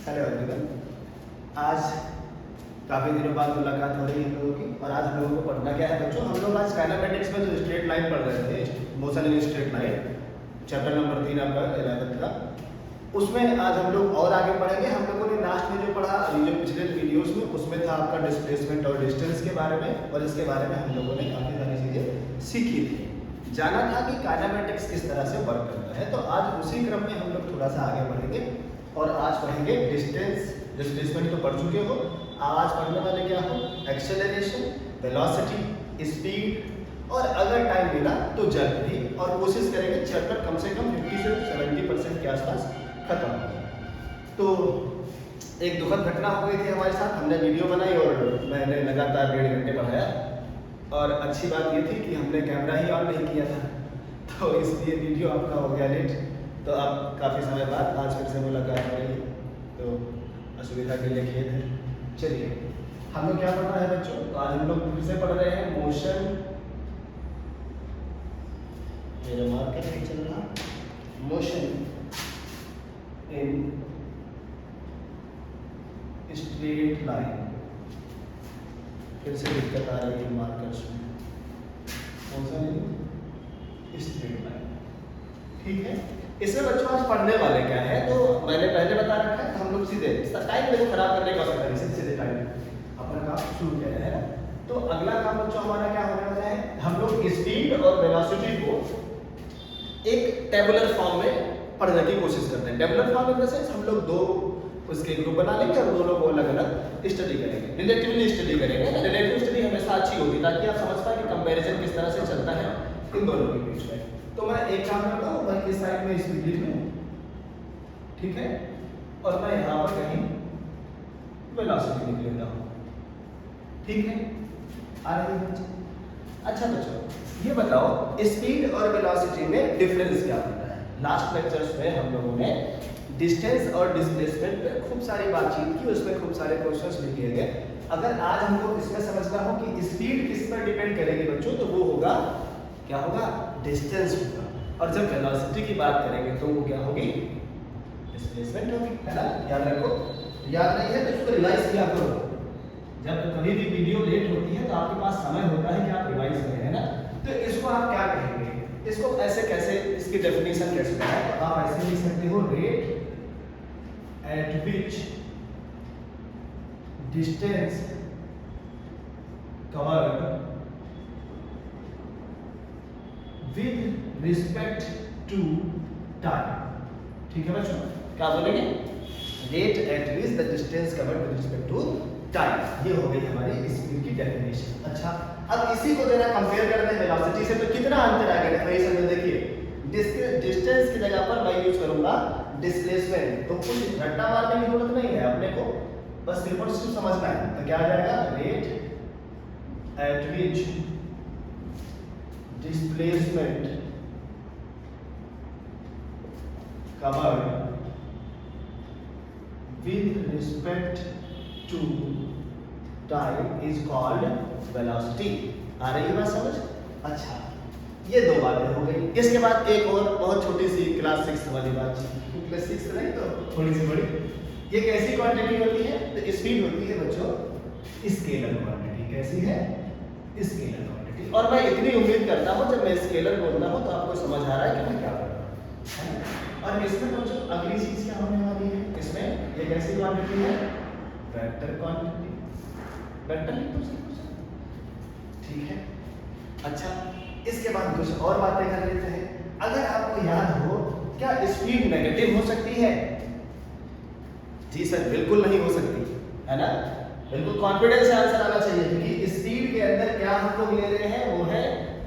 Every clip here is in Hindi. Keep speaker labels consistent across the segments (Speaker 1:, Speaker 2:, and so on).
Speaker 1: Hello everyone. आज काफ़ी दिनों बाद मुलाकात हो रही है हम लोगों की और आज हम लोगों को पढ़ना क्या है बच्चों। हम लोग आज काइनेमेटिक्स में जो स्ट्रेट लाइन पढ़ रहे थे, motion in straight line, chapter number 3 आपका 11th का, उसमें आज हम लोग और आगे पढ़ेंगे। हम लोगों ने लास्ट में जो पढ़ा अभी जो पिछले वीडियोस में, उसमें था आपका डिस्प्लेसमेंट और डिस्टेंस के बारे में, और इसके बारे में हम लोगों ने काफ़ी सारी चीज़ें सीखी थी। जाना था कि काइनेमेटिक्स किस तरह से वर्क करता है। तो आज उसी क्रम में हम लोग थोड़ा सा आगे बढ़ेंगे और आज पढ़ेंगे डिस्टेंस। डिस्प्लेसमेंट तो पढ़ चुके हो, आज पढ़ने वाले क्या हो, एक्सेलरेशन, वेलोसिटी, स्पीड, और अगर टाइम मिला तो जल्द भी, और कोशिश करेंगे चैप्टर कम से कम 50 से 70% के आसपास खत्म हो जाए। तो एक दुखद घटना हो गई थी हमारे साथ। हमने वीडियो बनाई और मैंने लगातार 1.5 घंटे पढ़ाया, और अच्छी बात ये थी कि हमने कैमरा ही ऑन नहीं किया था, तो इसलिए वीडियो आपका हो गया लेट। तो अब काफ़ी समय बाद आज फिर से मुलाकात हो रही है, तो असुविधा के लिए खेद है। चलिए, हम लोग क्या पढ़ रहे हैं बच्चों? तो आज हम लोग फिर से पढ़ रहे हैं मोशन, मेरा मार्कर नहीं चल रहा, मोशन इन स्ट्रेट लाइन। फिर से दिक्कत आ रही है मार्कर्स में, मोशन इन स्ट्रेट लाइन। ठीक है, इसमें बच्चों आज पढ़ने वाले क्या है, तो मैंने पहले बता रखा है। हम लोग सीधे टाइम मेरे खराब करने का सकता है, सीधे टाइम अपना काम शुरू किया है ना। तो अगला काम बच्चों हमारा क्या होने वाला है, हम लोग स्पीड और वेलोसिटी को एक टेबुलर फॉर्म में पढ़ने की कोशिश करते हैं। Tabular form in the sense हम लोग दो उसके ग्रुप बना लेंगे और दोनों को अलग अलग स्टडी करेंगे, रिलेटिवली स्टडी करेंगे। रिलेटिव स्टडी हमेशा अच्छी होती है ताकि आप समझ पाए कि कंपैरिजन किस तरह से चलता है इन दोनों के बीच में। तो मैं एक काम करता हूँ, मैं इस साइड में स्पीड लिख लूँ, ठीक है, और मैं यहाँ पर कहीं वेलोसिटी लिख लेता हूँ। ठीक है, आ रही है बच्चे? अच्छा बच्चों, ये बताओ स्पीड और वेलोसिटी में डिफरेंस क्या होता है? लास्ट लेक्चर्स में हम लोगों ने डिस्टेंस और डिस्प्लेसमेंट पे खूब सारी बातचीत की, उसमें खूब सारे क्वेश्चंस भी किए गए। अगर आज हमको इसमें समझना हो कि स्पीड किस पर डिपेंड करेगी बच्चों, तो वो होगा, क्या होगा, डिस्टेंस होगा। और जब वेलोसिटी की बात करेंगे तो वो क्या होगी, डिस्प्लेसमेंट होगी, है ना। याद रखो, याद नहीं है तो इसको रिवाइज किया करो। जब कभी भी वीडियो लेट होती है तो आपके पास समय होता है कि आप रिवाइज करें, है ना। तो इसको आप क्या कहेंगे, इसको ऐसे कैसे, इसकी डेफिनेशन कैसे है, तो आप ऐसे लिख सकते हो, rate at which distance covered with respect to time. ठीक है बच्चों, क्या बोलेंगे, rate at which the distance covered with respect to time. ये हो गई हमारी स्पीड की डेफिनेशन। अच्छा, अब इसी को जरा कंपेयर करते हैं वेलोसिटी से, तो कितना अंतर आ गया है इसमें। देखिए, डिस्टेंस की जगह पर मैं यूज करूंगा डिस्प्लेसमेंट, तो कुछ रट्टा मारने की जरूरत नहीं है अपने को, बस सिर्फ और सिर्फ समझना है। तो क्या आ जाएगा, rate at which displacement covered with respect to time is called velocity. आ रही है बात समझ? अच्छा, ये दो बातें हो गई। इसके बाद एक और बहुत छोटी सी क्लास 6 वाली बात, क्लास 6 नहीं तो थोड़ी सी बड़ी। ये कैसी क्वांटिटी होती है, तो स्पीड होती है बच्चों स्केलर क्वांटिटी। कैसी है, स्केलर क्वांटिटी। और मैं इतनी उम्मीद करता हूँ जब मैं स्केलर बोलता हूँ तो आपको समझ आ रहा है कि मैं क्या कर रहा हूँ। और इसमें बच्चों अगली चीज क्या होने वाली है, इसमें ये कैसी क्वांटिटी है, वेक्टर क्वांटिटी। वेक्टर लिख दो, ठीक है। अच्छा, इसके बाद कुछ और बातें कर लेते हैं। अगर आपको याद हो, क्या स्पीड नेगेटिव हो सकती है? जी सर, बिल्कुल नहीं हो सकती, है ना। बिल्कुल कॉन्फिडेंस से आंसर आना चाहिए, क्योंकि स्पीड के अंदर क्या हम लोग ले रहे हैं, वो है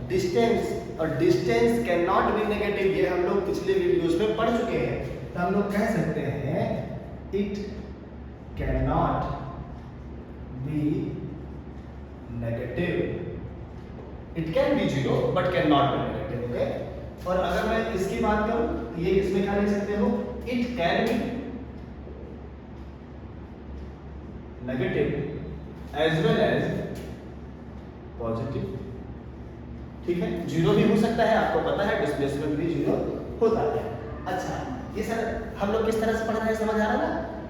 Speaker 1: डिस्टेंस, और distance can not be negative. ये हम लोग पिछले वीडियोस में पढ़ चुके हैं। तो हम लोग कह सकते हैं it can not be negative. It can B zero but can not be negative, okay. और अगर मैं इसकी बात करूं तो ये इसमें क्या लिख सकते हो, it can be negative as well as positive. ठीक है, जीरो भी हो सकता है, आपको पता है डिस्प्लेसमेंट भी जीरो होता है। अच्छा, ये सर हम लोग किस तरह से पढ़ रहे हैं, समझ आ रहा है ना।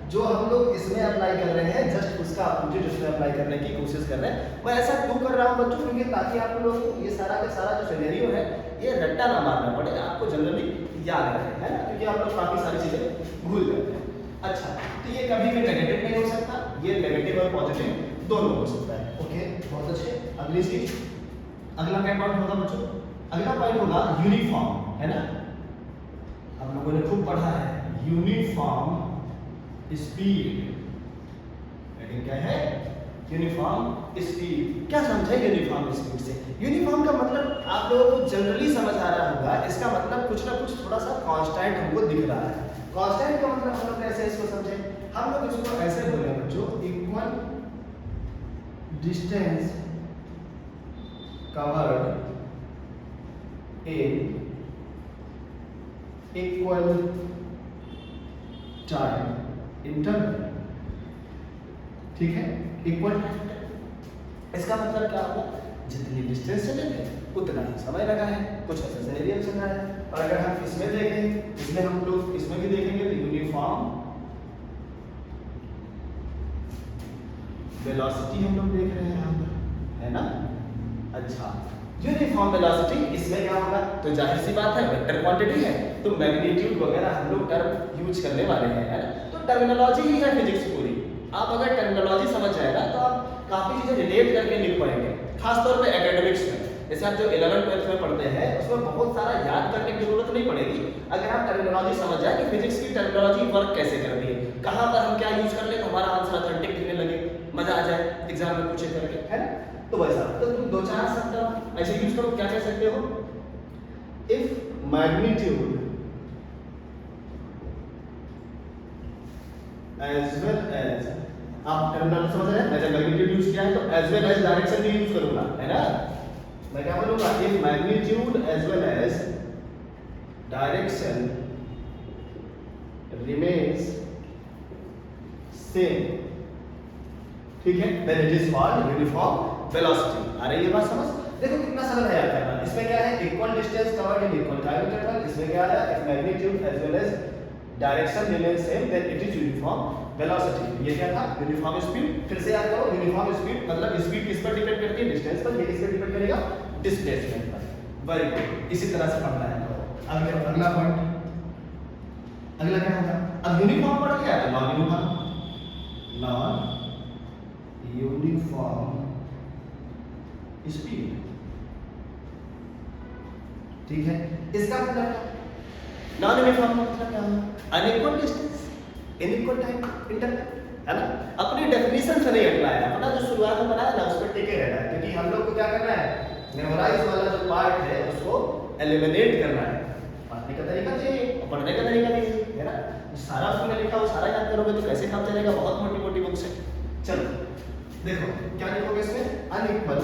Speaker 1: जो हम लोग इसमें अप्लाई कर रहे हैं जस्ट उसका अपोजिट इसमें अप्लाई करने की कोशिश कर रहे हैं। मैं ऐसा क्यों कर रहा हूँ बच्चों, क्योंकि ताकि आप लोगों को ये सारा का सारा जो सिनेरियो है ये रट्टा ना मारना पड़े, आपको जनरली याद रहे, है ना, क्योंकि आप लोग काफी सारी चीजें भूल जाते हैं। अच्छा, तो ये कभी भी नेगेटिव नहीं हो सकता, ये नेगेटिव और पॉजिटिव दोनों हो सकता है। ओके, बहुत अच्छे। अगली चीज, अगला क्या पॉइंट होगा बच्चों? अगला पॉइंट होगा यूनिफॉर्म, है ना, आप लोगों ने खूब पढ़ा है यूनिफॉर्म स्पीड। हेडिंग क्या है? Uniform speed. क्या समझे यूनिफॉर्म स्पीड से? यूनिफॉर्म का मतलब आप लोगों को जनरली समझ आ रहा होगा, इसका मतलब कुछ ना कुछ थोड़ा सा कांस्टेंट हमको दिख रहा है। कांस्टेंट का मतलब हम लोग कैसे इसको समझे? हम लोग इसको ऐसे बोले बच्चों, equal distance covered in equal time interval. ठीक है, इक्वल टाइम। इसका मतलब क्या होगा? जितनी डिस्टेंस चलेंगे उतना ही समय लगा है, कुछ ऐसा सिनेरियो चल रहा है। और अगर हम इसमें देखें, इसमें हम लोग इसमें भी देखेंगे तो यूनिफॉर्म वेलोसिटी हम लोग देख रहे हैं यहाँ पर, है ना। अच्छा, यूनिफॉर्म वेलोसिटी, इसमें क्या होगा? तो जाहिर सी बात है वेक्टर क्वांटिटी है, तो मैग्नीट्यूड वगैरह हम लोग टर्म यूज करने वाले हैं, है ना। तो टर्मिनोलॉजी ही है फिजिक्स पूरी। आप अगर टर्मिनोलॉजी समझ जाएगा तो आप काफी चीजें रिलेट करके लिख पाएंगे, खासतौर पे एकेडमिक्स में। जैसे आप जो 11th-12th में पढ़ते हैं उसमें बहुत सारा याद करने की जरूरत नहीं पड़ेगी, अगर आप टर्मिनोलॉजी समझ जाए कि फिजिक्स की टर्मिनोलॉजी वर्क कैसे करती है, कहाँ पर हम क्या यूज कर ले तो हमारा आंसर ऑथेंटिक दिखने लगे, मजा आ जाए एग्जाम में पूछे करके, है ना। तो वैसा तो तुम दो चार शब्द ऐसे यूज करो, क्या कह सकते हो? If magnitude as well as, आप टर्मिनोलॉजी समझ रहे हैं, मैं जब मैग्नीट्यूड यूज किया है तो एज वेल एज डायरेक्शन भी यूज करूंगा, है ना। मैं क्या बोलूंगा? If magnitude as well as direction remains same, ठीक है, then it is called uniform velocity. आ रही है बात समझ? देखो कितना सरल है याद करना। इसमें क्या है? Equal distance covered in equal time interval. इसमें क्या है? If magnitude as well as direction remains same then it is uniform velocity. ये क्या था? Uniform speed. फिर से याद करो, यूनिफॉर्म स्पीड मतलब स्पीड किस पर डिपेंड करती है? डिस्टेंस पर। ये किस पर डिपेंड करेगा? डिस्प्लेसमेंट पर। वेरी गुड, इसी तरह से पढ़ना है। अब अगला पॉइंट, अगला क्या होगा? अब यूनिफॉर्म पढ़ लिया तो non uniform, non uniform speed, ठीक है। इसका मतलब नॉन यूनिफॉर्म का मतलब क्या है? Unequal distance in equal time interval, है ना। अपनी डेफिनेशन से नहीं हटना है, अपना जो शुरुआत में बनाया ना उस पर टिके रहना है, क्योंकि हम लोग को क्या करना है? मेमोराइज वाला जो पार्ट है उसको एलिमिनेट करना है। पढ़ने का तरीका चाहिए और पढ़ने का तरीका भी है ना। सारा उसमें लिखा हो सारा याद करोगे तो कैसे काम चलेगा? बहुत मोटी मोटी बुक्स है। चलो देखो क्या लिखोगे इसमें? अनइक्वल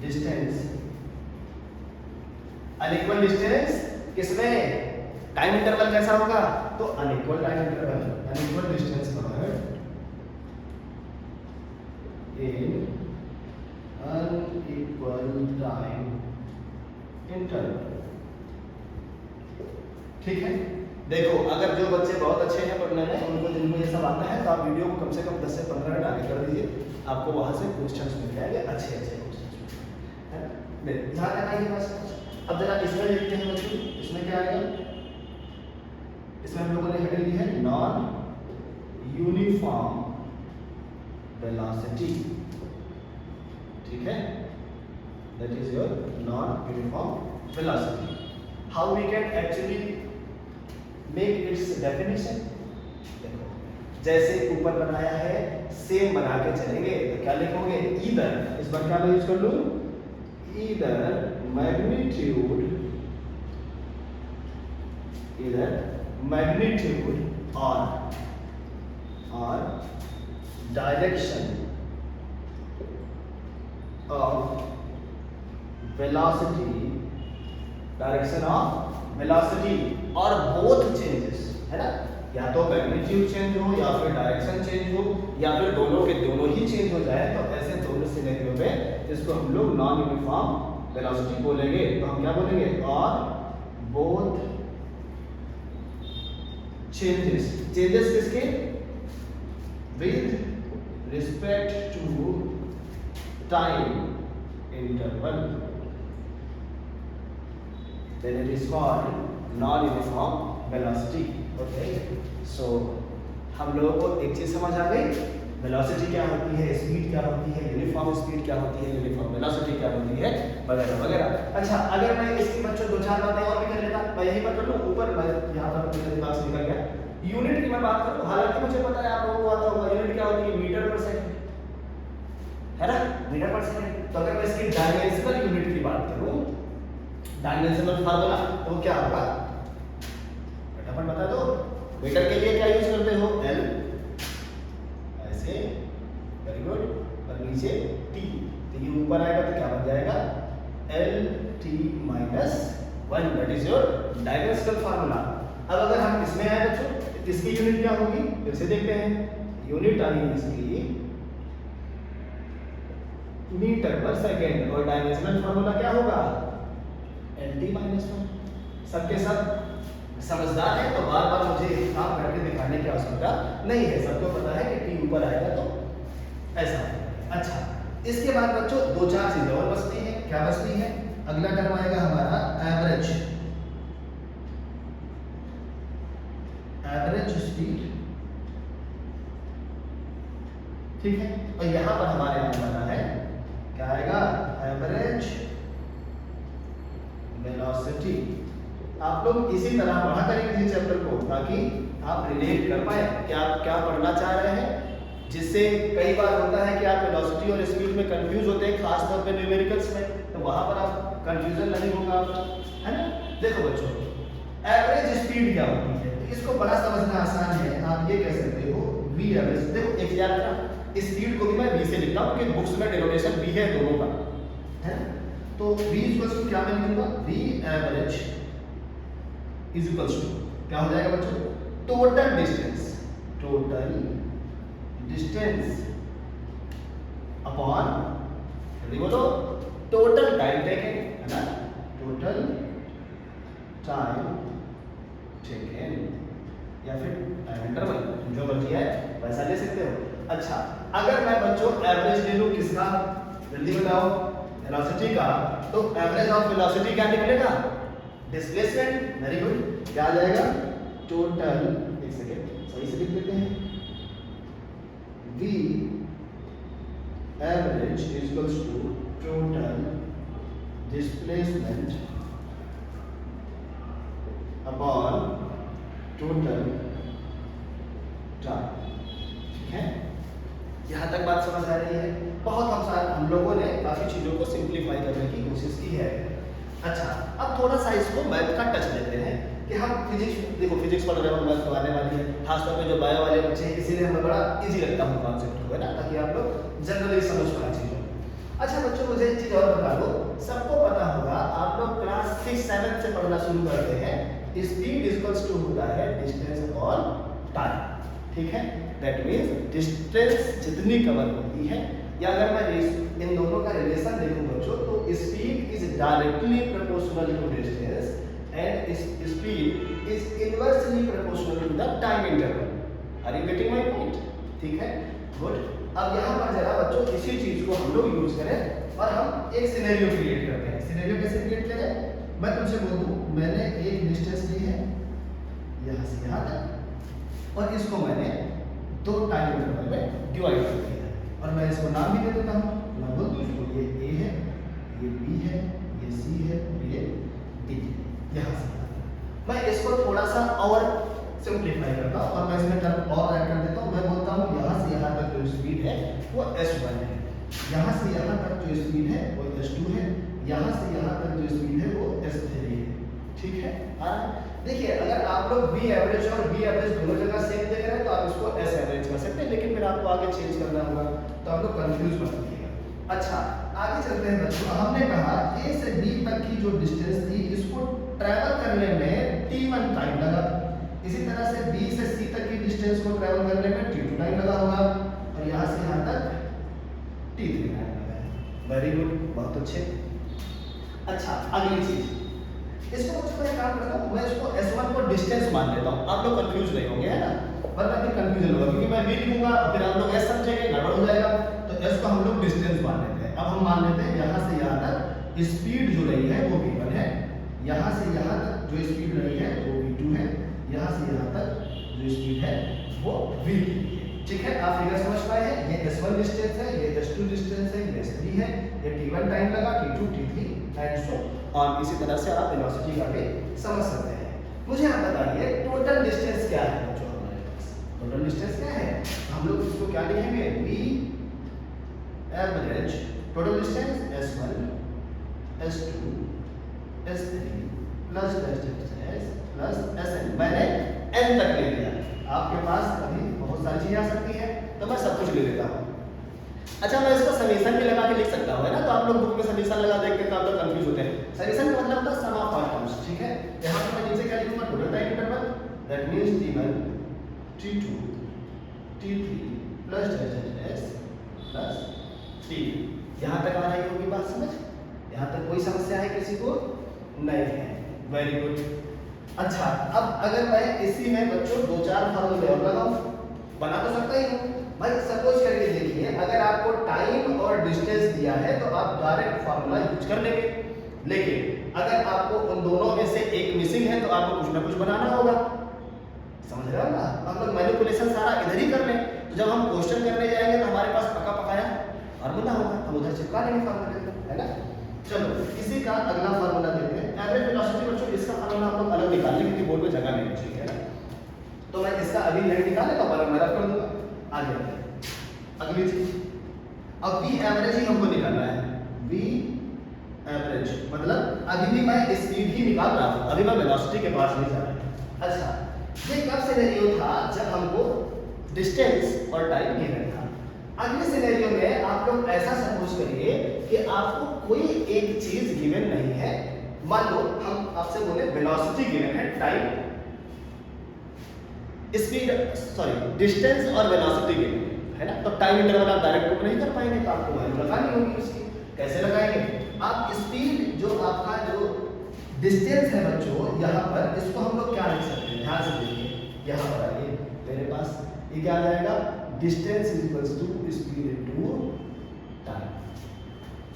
Speaker 1: डिस्टेंस, अनइक्वल डिस्टेंस किसमें? टाइम इंटरवल कैसा होगा? तो unequal time interval, unequal distance covered इन अनइक्वल टाइम इंटरवल, ठीक है। देखो अगर जो बच्चे बहुत अच्छे हैं पढ़ने में, उनको जिनको ये सब आता है तो आप वीडियो को कम से कम 10 से 15 मिनट आगे कर दीजिए, आपको वहां से क्वेश्चंस मिल जाएंगे, अच्छे अच्छे क्वेश्चंस, है ना। ध्यान रखना ये बस। अब जरा इसमें देखते हैं बच्चों, इसमें क्या आएगा? इसमें हम लोगों ने हेडिंग ली है नॉन यूनिफॉर्म वेलोसिटी, ठीक है, that is your non uniform velocity. How we can actually make its definition? देखो जैसे ऊपर बनाया है सेम बना के चलेंगे, तो क्या लिखोगे? ईदर, इस बार क्या मैं यूज कर लूं? ईदर मैग्नीट्यूड, ईदर मैग्नीट्यूड और direction of velocity, direction of velocity और बोथ चेंजेस, है ना। या तो मैग्नीट्यूड चेंज हो या फिर डायरेक्शन चेंज हो या फिर दोनों के दोनों ही चेंज हो जाए, तो ऐसे दोनों सिनेरियो में इसको हम लोग नॉन यूनिफॉर्म वेलोसिटी बोलेंगे। तो हम क्या बोलेंगे? और बोथ चेंजेस किसके? With respect to time interval, then it is called non-uniform velocity. Okay, so हम लोगों को एक चीज समझ आ गई, वेलोसिटी क्या होती है, स्पीड क्या होती है, यूनिफॉर्म स्पीड क्या होती है, यूनिफॉर्म वेलोसिटी क्या होती है, वगैरह वगैरह। अच्छा, अगर मैं इसकी बच्चों दो चार बातें और भी कर लेता, मैं यहीं पर कर लूँ, ऊपर मैं यहाँ पर मेरे दिमाग से निकल गया। यूनिट की मैं बात करूँ, हालांकि मुझे पता है आप लोगों को आता होगा, यूनिट क्या होती है? मीटर पर सेकंड, है ना, मीटर पर सेकंड। तो अगर मैं इसकी डायमेंशनल यूनिट की बात करूँ, डायमेंशनल फार्मूला, तो क्या होगा? फटाफट बता दो। मीटर के लिए क्या यूज करते हो? एल, ऐसे, वेरी गुड, और नीचे टी, तो ये ऊपर आएगा तो क्या बन जाएगा? L T minus 1, that is your dimensional formula. अब अगर हम इसमें आए बच्चों, इसकी यूनिट क्या होगी? फिर से देखते हैं, यूनिट आई इसकी मीटर पर सेकेंड, और डायमेंशनल फार्मूला क्या होगा? L T minus 1। सबके सब समझदार है तो बार बार मुझे काम करके दिखाने की आवश्यकता नहीं है, सबको पता है कि टी ऊपर आएगा तो ऐसा। अच्छा, इसके बाद बच्चों दो चार चीजें और बचती हैं। क्या बचती है? अगला टर्म आएगा हमारा एवरेज, एवरेज स्पीड, ठीक है। और यहां पर हमारे आने वाला है, क्या आएगा? Average velocity. आप लोग इसी तरह पढ़ा करेंगे इस चैप्टर को, ताकि आप रिलेट कर पाए कि आप क्या पढ़ना चाह रहे हैं। जिससे कई बार होता है कि आप वेलोसिटी और स्पीड में कंफ्यूज होते हैं, खास तौर पे न्यूमेरिकल्स में, तो वहां पर आप कंफ्यूजन नहीं होगा आपका, है ना। देखो बच्चों, एवरेज स्पीड क्या होती है? इसको बड़ा समझना आसान है, आप ये कह सकते हो वी एवरेज। देखो एक याद रखना, स्पीड को भी मैं वी से लिखता हूँ, क्योंकि बुक्स में डिनोटेशन वी है दोनों का, है। तो वी इक्वल्स टू क्या मैं लिखूंगा? V average is equals to क्या हो जाएगा बच्चों? Total distance, total distance upon, जल्दी बोलो, टोटल टाइम टेकन, है ना, टोटल टाइम टेकन, या फिर टाइम इंटरवल, जो मर्जी है वैसा ले सकते हो। अच्छा, अगर मैं बच्चों एवरेज ले लूं किसका? जल्दी बताओ, वेलोसिटी का, तो एवरेज ऑफ वेलोसिटी क्या निकलेगा? डिस्प्लेसमेंट। वेरी गुड, क्या आ जाएगा? टोटल, एक सेकेंड सही से लिख लेते हैं, v average is equals to total displacement upon total time, ठीक है। यहां तक बात समझ आ रही है? बहुत हम लोगों ने काफी चीजों को सिंप्लीफाई करने की कोशिश की है। अच्छा, अब थोड़ा सा इसको मैथ का टच देते हैं कि हम फिजिक्स, देखो फिजिक्स पढ़ रहे हो, मैथ तो आने वाली है, खासतौर पे जो बायो वाले बच्चे हैं, इसीलिए हमें बड़ा इजी लगता है कॉन्सेप्ट को, है ना, ताकि आप लोग जनरली समझ पाए चीजों। अच्छा बच्चों, मुझे एक चीज और बता दो, सबको पता होगा, आप लोग क्लास 6-7 से पढ़ना शुरू करते हैं, स्पीड इक्वल्स टू होता है डिस्टेंस अपॉन टाइम, ठीक है। दैट मींस डिस्टेंस जितनी कवर होती है, या अगर मैं इन दोनों का रिलेशन देखूं बच्चों, तो speed is directly proportional to distance and speed is inversely proportional to the time interval. Are you getting my point? ठीक है, गुड। अब यहाँ पर जरा बच्चों इसी चीज को हम लोग यूज करें और हम एक सिनेरियो क्रिएट करते हैं। सिनेरियो कैसे क्रिएट करें? मैं तुमसे बोल दूं, मैंने एक डिस्टेंस ली है यहाँ से यहाँ तक, और इसको मैंने दो टाइम इंटरवल में डिवाइड कर दिया है, और मैं इसको नाम भी दे देता हूँ। मैं बोल दूँ इसको, ये ए है, ये बी है, ये सी है, ये डी है। यहाँ से मैं इसको थोड़ा सा और सिंप्लीफाई करता हूँ, और मैं इसमें टर्म और ऐड कर देता हूँ। मैं बोलता हूँ यहाँ से यहाँ तक जो स्पीड है वो s1 है, यहाँ से यहाँ तक जो स्पीड है वो s2 है, यहाँ से यहाँ तक जो स्पीड है वो s3 है, ठीक है। देखिए, अगर आप लोग v एवरेज और v एवरेज दोनों जगह सेम देख रहे हैं तो आप इसको s एवरेज कर सकते हैं, लेकिन फिर आपको आगे चेंज करना होगा, तो आप लोग कंफ्यूज मत होइएगा। अच्छा, आगे चलते हैं बच्चों। हमने कहा a से b तक की जो डिस्टेंस थी, इसको ट्रैवल करने में t1 टाइम लगा, इसी तरह से b से c तक की डिस्टेंस को ट्रैवल करने में t2 टाइम लगा होगा, और यहाँ से यहाँ तक t3 टाइम लगा है। वेरी गुड, बहुत अच्छे। अच्छा, अगली चीज, इसको मैं काम करता हूँ, मैं इसको S1 को लोग डिस्टेंस मान लेता हूँ, आप लोग कंफ्यूज नहीं होंगे, है ना, वरना फिर कंफ्यूजन होगा, क्योंकि मैं v लिखूंगा फिर आप लोग s समझेंगे, गड़बड़ हो जाएगा। तो s को हम लोग डिस्टेंस मान लेते हैं। अब हम मान लेते हैं यहाँ से यहाँ तक स्पीड जो रही है वो v1 है, यहाँ से यहाँ तक जो स्पीड रही है वो v2 है, यहाँ से यहाँ तक जो स्पीड है वो v3 है। ठीक है, आप फिगर समझ पाए हैं, ये s1 डिस्टेंस है, ये s2 डिस्टेंस है, ये s3 है, ये t1 टाइम लगा, t2 t3 and so on. इसी तरह से आप वेलोसिटी का भी समझ सकते हैं। मुझे आप बताइए टोटल डिस्टेंस क्या है बच्चों हमारे पास, टोटल डिस्टेंस क्या है, हम लोग इसको क्या लिखेंगे, v average total distance s1 s2 s3 plus s plus sn। मैंने n तक ले लिया, आपके पास अभी बहुत सारी चीजें आ सकती है तो मैं सब कुछ ले लेता हूँ। अच्छा, मैं इसको समीशन भी लगा के लिख सकता हूँ, है ना, तो आप लोग बुक में समीशन लगा देखते हैं तो आप लोग कंफ्यूज होते हैं। समीशन का मतलब होता है सम ऑफ ऑल टर्म्स। ठीक है, यहाँ पर मैं नीचे क्या लिखूंगा, total time interval, that means t1 t2 t3 plus s plus t। यहाँ तक आ रही होगी बात समझ, यहाँ तक कोई समस्या है किसी को नहीं है, वेरी गुड। अच्छा, अब अगर मैं इसी में बच्चों दो चार फार्मूले और लगाऊं, बना तो सकता ही हूँ भाई। सपोज करके देखिए, अगर आपको टाइम और डिस्टेंस दिया है तो आप डायरेक्ट फार्मूला यूज कर लेंगे, लेकिन अगर आपको उन दोनों में से एक मिसिंग है तो आपको कुछ ना कुछ बनाना होगा, समझ रहे हो ना। हम लोग मैनिपुलेशन सारा इधर ही कर लें, तो जब हम क्वेश्चन करने जाएंगे तो हमारे पास पका पकाया फार्मूला होगा, हम उधर चिपका लेंगे फार्मूले, है ना। चलो इसी का अगला फार्मूला देखते हैं, एवरेज वेलोसिटी। बच्चों इसका फार्मूला हम लोग अलग निकाल लेंगे क्योंकि बोर्ड में जगह नहीं चाहिए, है ना। तो मैं इसका अभी नहीं निकाल लेता हूं, मैं रख कर दूंगा। आगे अगली चीज, अब v एवरेज ही हमको निकालना है, v एवरेज मतलब अभी भी मैं स्पीड ही निकाल रहा हूं, अभी मैं वेलोसिटी के पास नहीं जा रहा। अच्छा, ये कब सिनेरियो था, जब हमको डिस्टेंस और टाइम गिवन था। अगले सिनेरियो में आप लोग ऐसा सपोज करिए कि आपको कोई एक चीज गिवन नहीं है, मान लो हम आपसे बोले वेलोसिटी गिवन है, टाइम स्पीड सॉरी डिस्टेंस और वेलोसिटी गिवन है ना। तो टाइम इंटरवल आप डायरेक्ट बुक नहीं कर पाएंगे, तो आपको वैल्यू लगानी होगी उसकी। कैसे लगाएंगे आप, स्पीड जो आपका जो डिस्टेंस है बच्चों, यहाँ पर इसको हम लोग क्या लिख सकते हैं, ध्यान से देखिए, यहाँ पर आइए मेरे पास ये क्या आ जाएगा, distance is equals to speed into time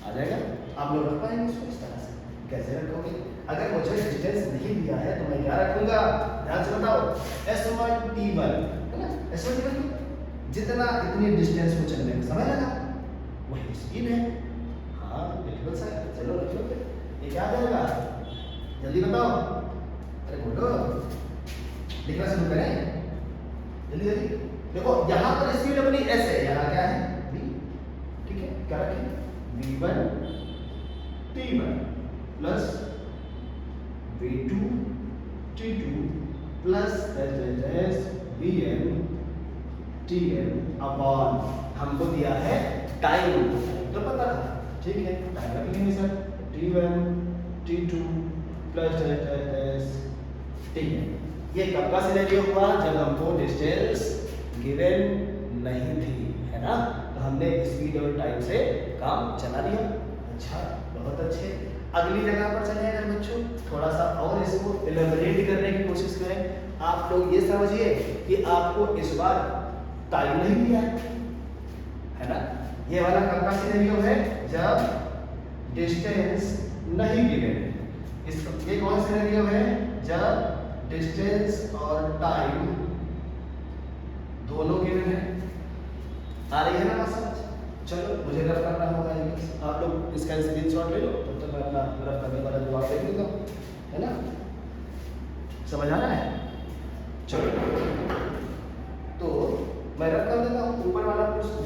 Speaker 1: आ जाएगा। आप लोग रख पाएंगे इसको इस तरह से। कैसे रखोगे, अगर मुझे डिस्टेंस नहीं दिया है तो मैं क्या रखूंगा, ध्यान से बताओ, s1 t1 है ना, s1 t1 जितना इतनी डिस्टेंस को चलने में समय लगा वही स्पीड है। हाँ बिल्कुल सही, चलो लिख लो फिर, ये क्या आ जाएगा, जल्दी बताओ, अरे बोलो, लिखना शुरू करें जल्दी जल्दी। देखो यहाँ पर स्पीड अपनी s है, यहाँ क्या है v, ठीक है, क्या रखें v1 t1 plus v2 t2 plus s vn tn upon हमको दिया है टाइम, तो पता था, ठीक है, टाइम रख लेंगे sir, t1 t2 plus s tn। ये कब का सिनेरियो हुआ, जब हमको डिस्टेंस गिवन नहीं थी, है ना, तो हमने स्पीड और टाइम से काम चला लिया। अच्छा, बहुत अच्छे। अगली जगह पर चले अगर बच्चों, थोड़ा सा और इसको इलेबोरेट करने की कोशिश करें। आप लोग ये समझिए कि आपको इस बार टाइम नहीं दिया है ना, ये वाला कब का सिनेरियो है, जब डिस्टेंस नहीं गिवन है। इस ये कौन सिनेरियो है, जब डिस्टेंस और टाइम दोनों गिवन है। आ रही है ना बात समझ। चलो मुझे रफ करना होगा, आप लोग इसका स्क्रीनशॉट ले लो, तब तक मैं अपना रफ करने वाला जवाब देख लूँगा, है ना, समझ आ रहा है। चलो तो मैं रफ कर देता हूँ ऊपर वाला प्रश्न,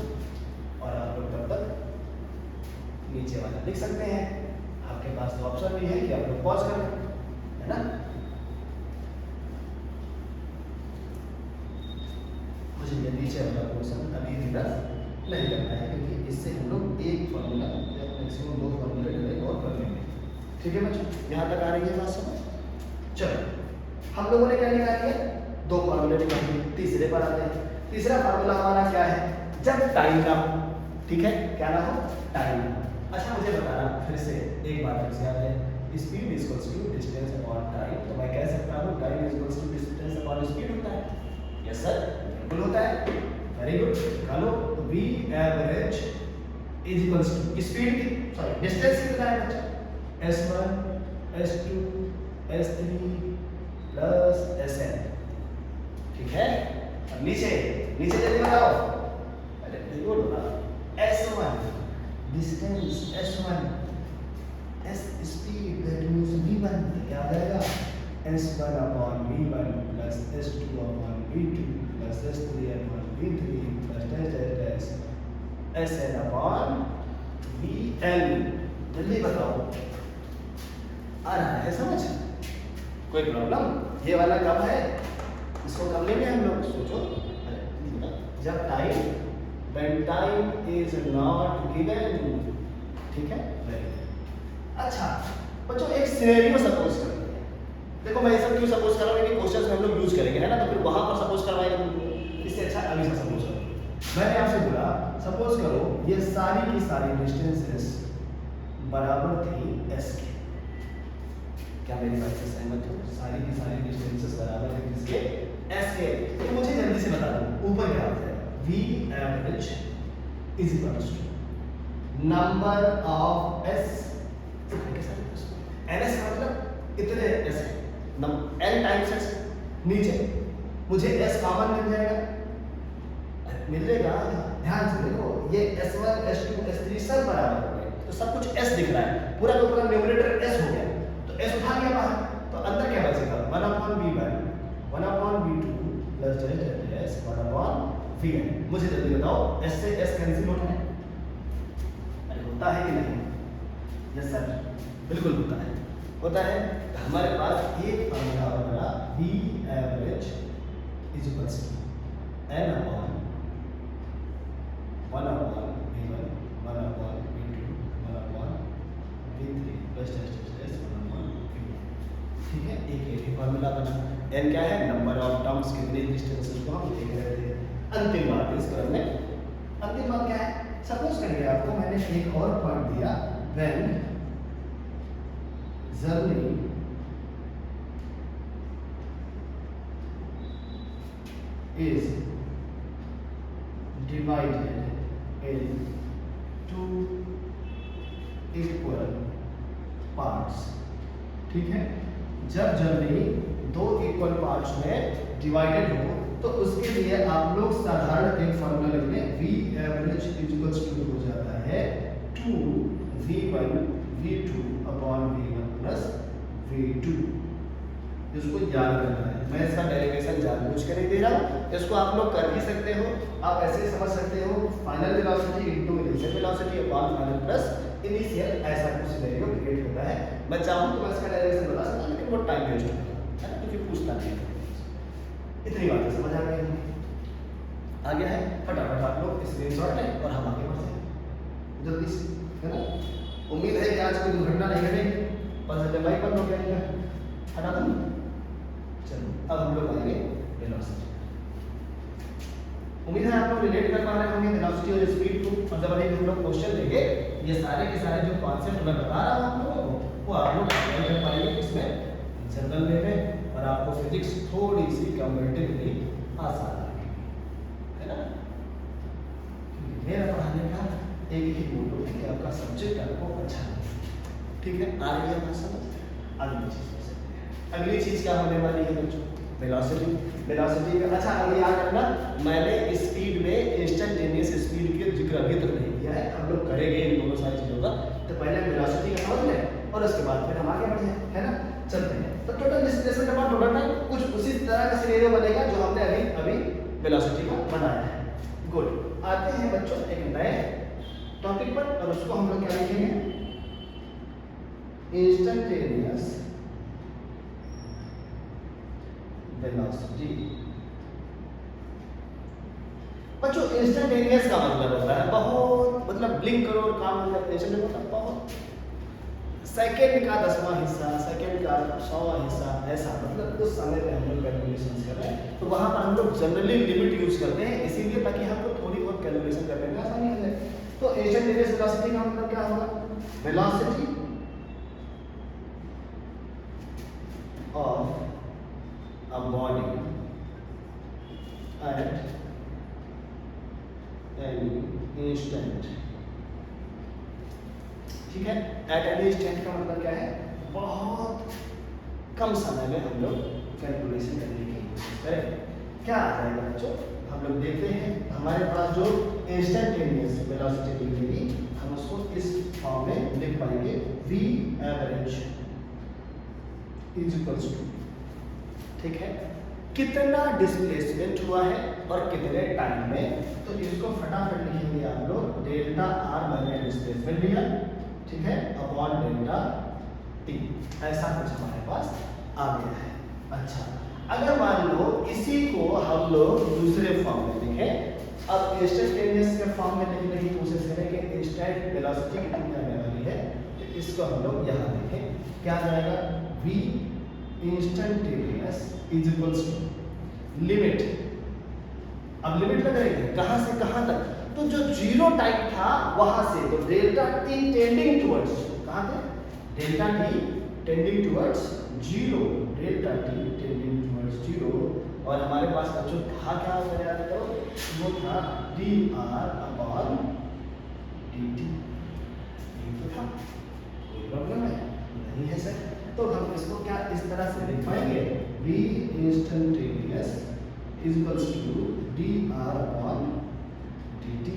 Speaker 1: और आप लोग तब तक नीचे वाला लिख सकते हैं। आपके पास तो ऑप्शन भी है कि आप लोग पॉज करें, है ना। मुझे ये नीचे वाला क्वेश्चन अभी भी रफ नहीं करना है, क्योंकि इससे हम लोग एक फार्मूला या मैक्सिमम दो फार्मूले डिराइव और कर लेंगे। ठीक है बच्चों, यहाँ तक आ रही है बात समझ। चलो हम लोगों ने क्या निकाल लिया, दो फार्मूले निकाल लिए, तीसरे पर आते हैं। तीसरा फार्मूला हमारा क्या है, जब टाइम ना हो, ठीक है, क्या ना हो, टाइम ना हो। अच्छा मुझे बताना फिर से एक बात फिर से याद है, speed is equals to distance upon time. तो मैं कह सकता हूँ time is equals to upon speed होता है। यस सर, बिल्कुल होता है। वेरी गुड, निकालो। V average is equals to speed की सॉरी डिस्टेंस कितना है बच्चा? s1 s2 s3 plus sn। ठीक है, अब नीचे नीचे जल्दी बताओ। अरे गुड बताओ। s1 distance, s1 s speed, that means v1 क्या आ जाएगा? s1 upon v1 plus s2 upon v2 plus s3 upon v3 plus dash sn upon vn। जल्दी बताओ, आ रहा है समझ? कोई प्रॉब्लम? ये वाला कब है, इसको कब लेंगे हम लोग? सोचो। जब time when time is not given। ठीक है, वेरी गुड। अच्छा बच्चों, एक सिनेरियो सपोज करते हैं। देखो मैं ये सब क्यों सपोज कर रहा हूँ कि क्वेश्चंस में हम लोग यूज करेंगे, है ना? तो फिर वहां पर सपोज करवाएंगे तुमको, इससे अच्छा अभी से सपोज करो। मैंने आपसे बोला सपोज करो ये सारी की सारी डिस्टेंसेस बराबर थी s के। क्या मेरी बात से सहमत हो? सारी की सारी डिस्टेंसेस बराबर है किसके? s के। तो मुझे जल्दी से बता दो ऊपर क्या आता है? v average is equals to number of s ns का मतलब इतने s है, n टाइम्स s। नीचे मुझे s कॉमन मिल जाएगा, मिलेगा। ध्यान से देखो, ये s1 s2 s3 सब बराबर हो गए, तो सब कुछ s दिख रहा है, पूरा का पूरा न्यूमरेटर s हो गया। तो s उठा लिया बाहर, तो अंदर क्या बचेगा? 1/v1 1/v2 plus s 1/vn। मुझे जल्दी बताओ, s से s कैंसिल होता है? अरे होता है कि नहीं? यस सर, बिल्कुल होता है, होता है। तो हमारे पास एक फॉर्मूला बना v average is equals to n upon 1/v1 1/v2 1/v3 plus s 1/v। ठीक है, एक फॉर्मूला बना। n क्या है? नंबर ऑफ टर्म्स, कितने डिस्टेंसेस को हम देख रहे थे। अंतिम बात इस क्रम में, अंतिम बात क्या है? सपोज करिए आपको मैंने एक और पॉइंट दिया, when journey is divided in two equal parts। ठीक है, जब जर्नी दो इक्वल पार्ट्स में डिवाइडेड हो तो उसके लिए आप लोग साधारण एक फॉर्मूला लिख लें, v average is equals to हो जाता है 2v1 v2 upon v1 plus v2। इसको याद करना है, मैं इसका डेरिवेशन जानबूझ कर नहीं दे रहा हूँ, इसको आप लोग कर भी सकते हो। आप ऐसे समझ सकते हो, final velocity into initial velocity upon final plus initial, ऐसा कुछ सिनेरियो क्रिएट होता है। मैं चाहूँ तो मैं इसका डेरिवेशन बता सकता हूँ, लेकिन वो टाइम वेस्ट होता है ना, क्योंकि पूछता नहीं है। इतनी बातें समझ आ गई, आ गया है? फटाफट आप लोग स्क्रीनशॉट लें और हम आगे बढ़ते हैं जल्दी से, है ना? उम्मीद है कि आज कोई दुर्घटना नहीं घटेगी। बस जब माइक बंद हो गया है, हटा दूँ? चलो अब हम लोग आएंगे वेलोसिटी। उम्मीद है आप लोग रिलेट कर पा रहे होंगे वेलोसिटी और स्पीड को। और जब हम लोग क्वेश्चन लेंगे, ये सारे के सारे जो कॉन्सेप्ट मैं बता रहा हूँ आप लोगों को, वो आप लोग अप्लाई कर पाएंगे इसमें जनरल वे में, और आपको फिजिक्स थोड़ी सी कंपैरेटिवली आसान लगेगी, है ना? मेरा पढ़ाने का एक ही मोटो है कि आपका सब्जेक्ट आपको अच्छा लगे। ठीक है, आ रही है बात समझ? अगली चीज हो सकती है, अगली चीज क्या होने वाली है बच्चों? वेलोसिटी। वेलोसिटी का अच्छा अगर याद रखना, मैंने स्पीड में इंस्टेंटेनियस स्पीड के जिक्र अभी तक नहीं किया है, हम लोग करेंगे इन दोनों सारी चीजों का। तो पहले वेलोसिटी का समझ लें और उसके बाद फिर हम आगे बढ़े, है ना? चलते हैं। तो total displacement upon total time कुछ उसी तरह का सिनेरियो बनेगा जो हमने अभी वेलोसिटी का बनाया है। गुड, आते हैं बच्चों एक नए टॉपिक पर, और उसको हम लोग क्या लिखेंगे? Instantaneous velocity. बच्चों इंस्टेंटेनियस का मतलब होता है बहुत, मतलब ब्लिंक करो और काम हो जाता है, मतलब बहुत सेकेंड का 10वां हिस्सा, सेकेंड का 100वां हिस्सा, ऐसा मतलब उस समय पे हम लोग कैलकुलेशन कर रहे हैं। तो वहां पर हम लोग जनरली लिमिट यूज करते हैं, इसीलिए ताकि हमको थोड़ी बहुत कैलकुलेशन करने में आसानी हो जाए। तो इंस्टेंटेनियस वेलोसिटी का मतलब क्या होगा? Velocity of a body at any instant. ठीक है, एट एनी इंस्टेंट का मतलब क्या है, बहुत कम समय में हम लोग कैलकुलेशन करने की कोशिश करें। क्या आ जाएगा बच्चों, हम लोग देखते हैं हमारे पास जो इंस्टेंटेनियस वेलोसिटी मिलेगी हम उसको इस फॉर्म में लिख पाएंगे, v average is equals to, ठीक है, कितना डिस्प्लेसमेंट हुआ है और कितने टाइम में। तो इसको फटाफट लिखेंगे आप लोग, डेल्टा आर मैंने डिस्प्लेसमेंट लिया, ठीक है, अपॉन डेल्टा टी, ऐसा कुछ हमारे पास आ गया है। अच्छा, अगर मान लो इसी को हम लोग दूसरे फॉर्म में लिखें, अब इंस्टेंटेनियस के फॉर्म में लिखने की कोशिश करें कि इंस्टेंट वेलोसिटी कितनी आने वाली है, तो इसको हम लोग यहाँ लिखें, क्या आ जाएगा, v instantaneous is equals to limit. अब लिमिट लगाएंगे कहाँ से कहाँ तक, तो जो जीरो टाइम था वहां से, तो डेल्टा टी टेंडिंग टुवर्ड्स, कहाँ थे, delta T tending towards zero, delta T tending towards zero, और हमारे पास बच्चों था क्या हो याद करो, वो था D r upon d T, ये तो था, कोई प्रॉब्लम है नहीं है सर। तो हम इसको क्या इस तरह से लिख पाएंगे, v instantaneous is equals to d r upon d t.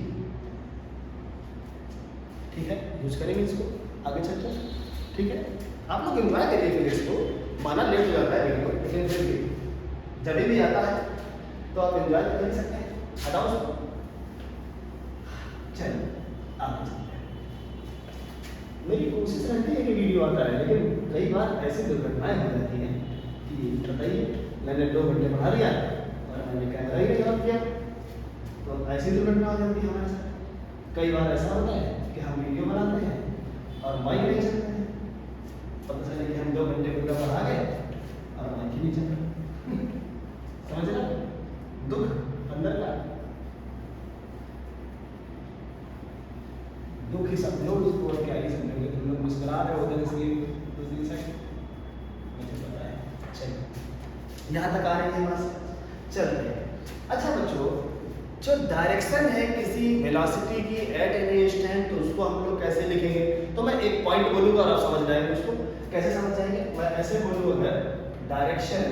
Speaker 1: ठीक है, यूज करेंगे इसको आगे चलते, ठीक है। आप लोग एंजॉय करिए फिर इसको, माना लेट हो जाता है वीडियो, लेकिन फिर भी जब भी आता है तो आप एंजॉय कर सकते हैं। हटाओ उसको, चलिए आगे चलते हैं। मेरी कोशिश रहती है कि वीडियो आता है, लेकिन कई बार ऐसी दुर्घटनाएं हो जाती हैं कि बताइए, मैंने 2 घंटे बढ़ा दिया और मैंने कैमरा ही नहीं ऑन किया, तो ऐसी दुर्घटना हो जाती है हमारे साथ। कई बार ऐसा होता है कि हम वीडियो बनाते हैं और माइक नहीं चलता है, पता चला कि हम 2 घंटे पूरा बढ़ा गए और माइक ही नहीं चल रहा। समझ रहे, दुख अंदर का दुख ही समझो उसको, और क्या ही समझोगे, तुम लोग मुस्कुरा रहे हो उधर इसलिए दूसरी साइड, मुझे पता है। चलिए यहाँ तक आ रही है बात, चलते हैं। अच्छा बच्चों, जो डायरेक्शन है किसी वेलोसिटी की एट एनी इंस्टेंट, तो उसको हम लोग कैसे लिखेंगे, तो मैं एक पॉइंट बोलूंगा और आप समझ जाएंगे उसको, कैसे समझ जाएंगे, मैं ऐसे बोलूंगा, डायरेक्शन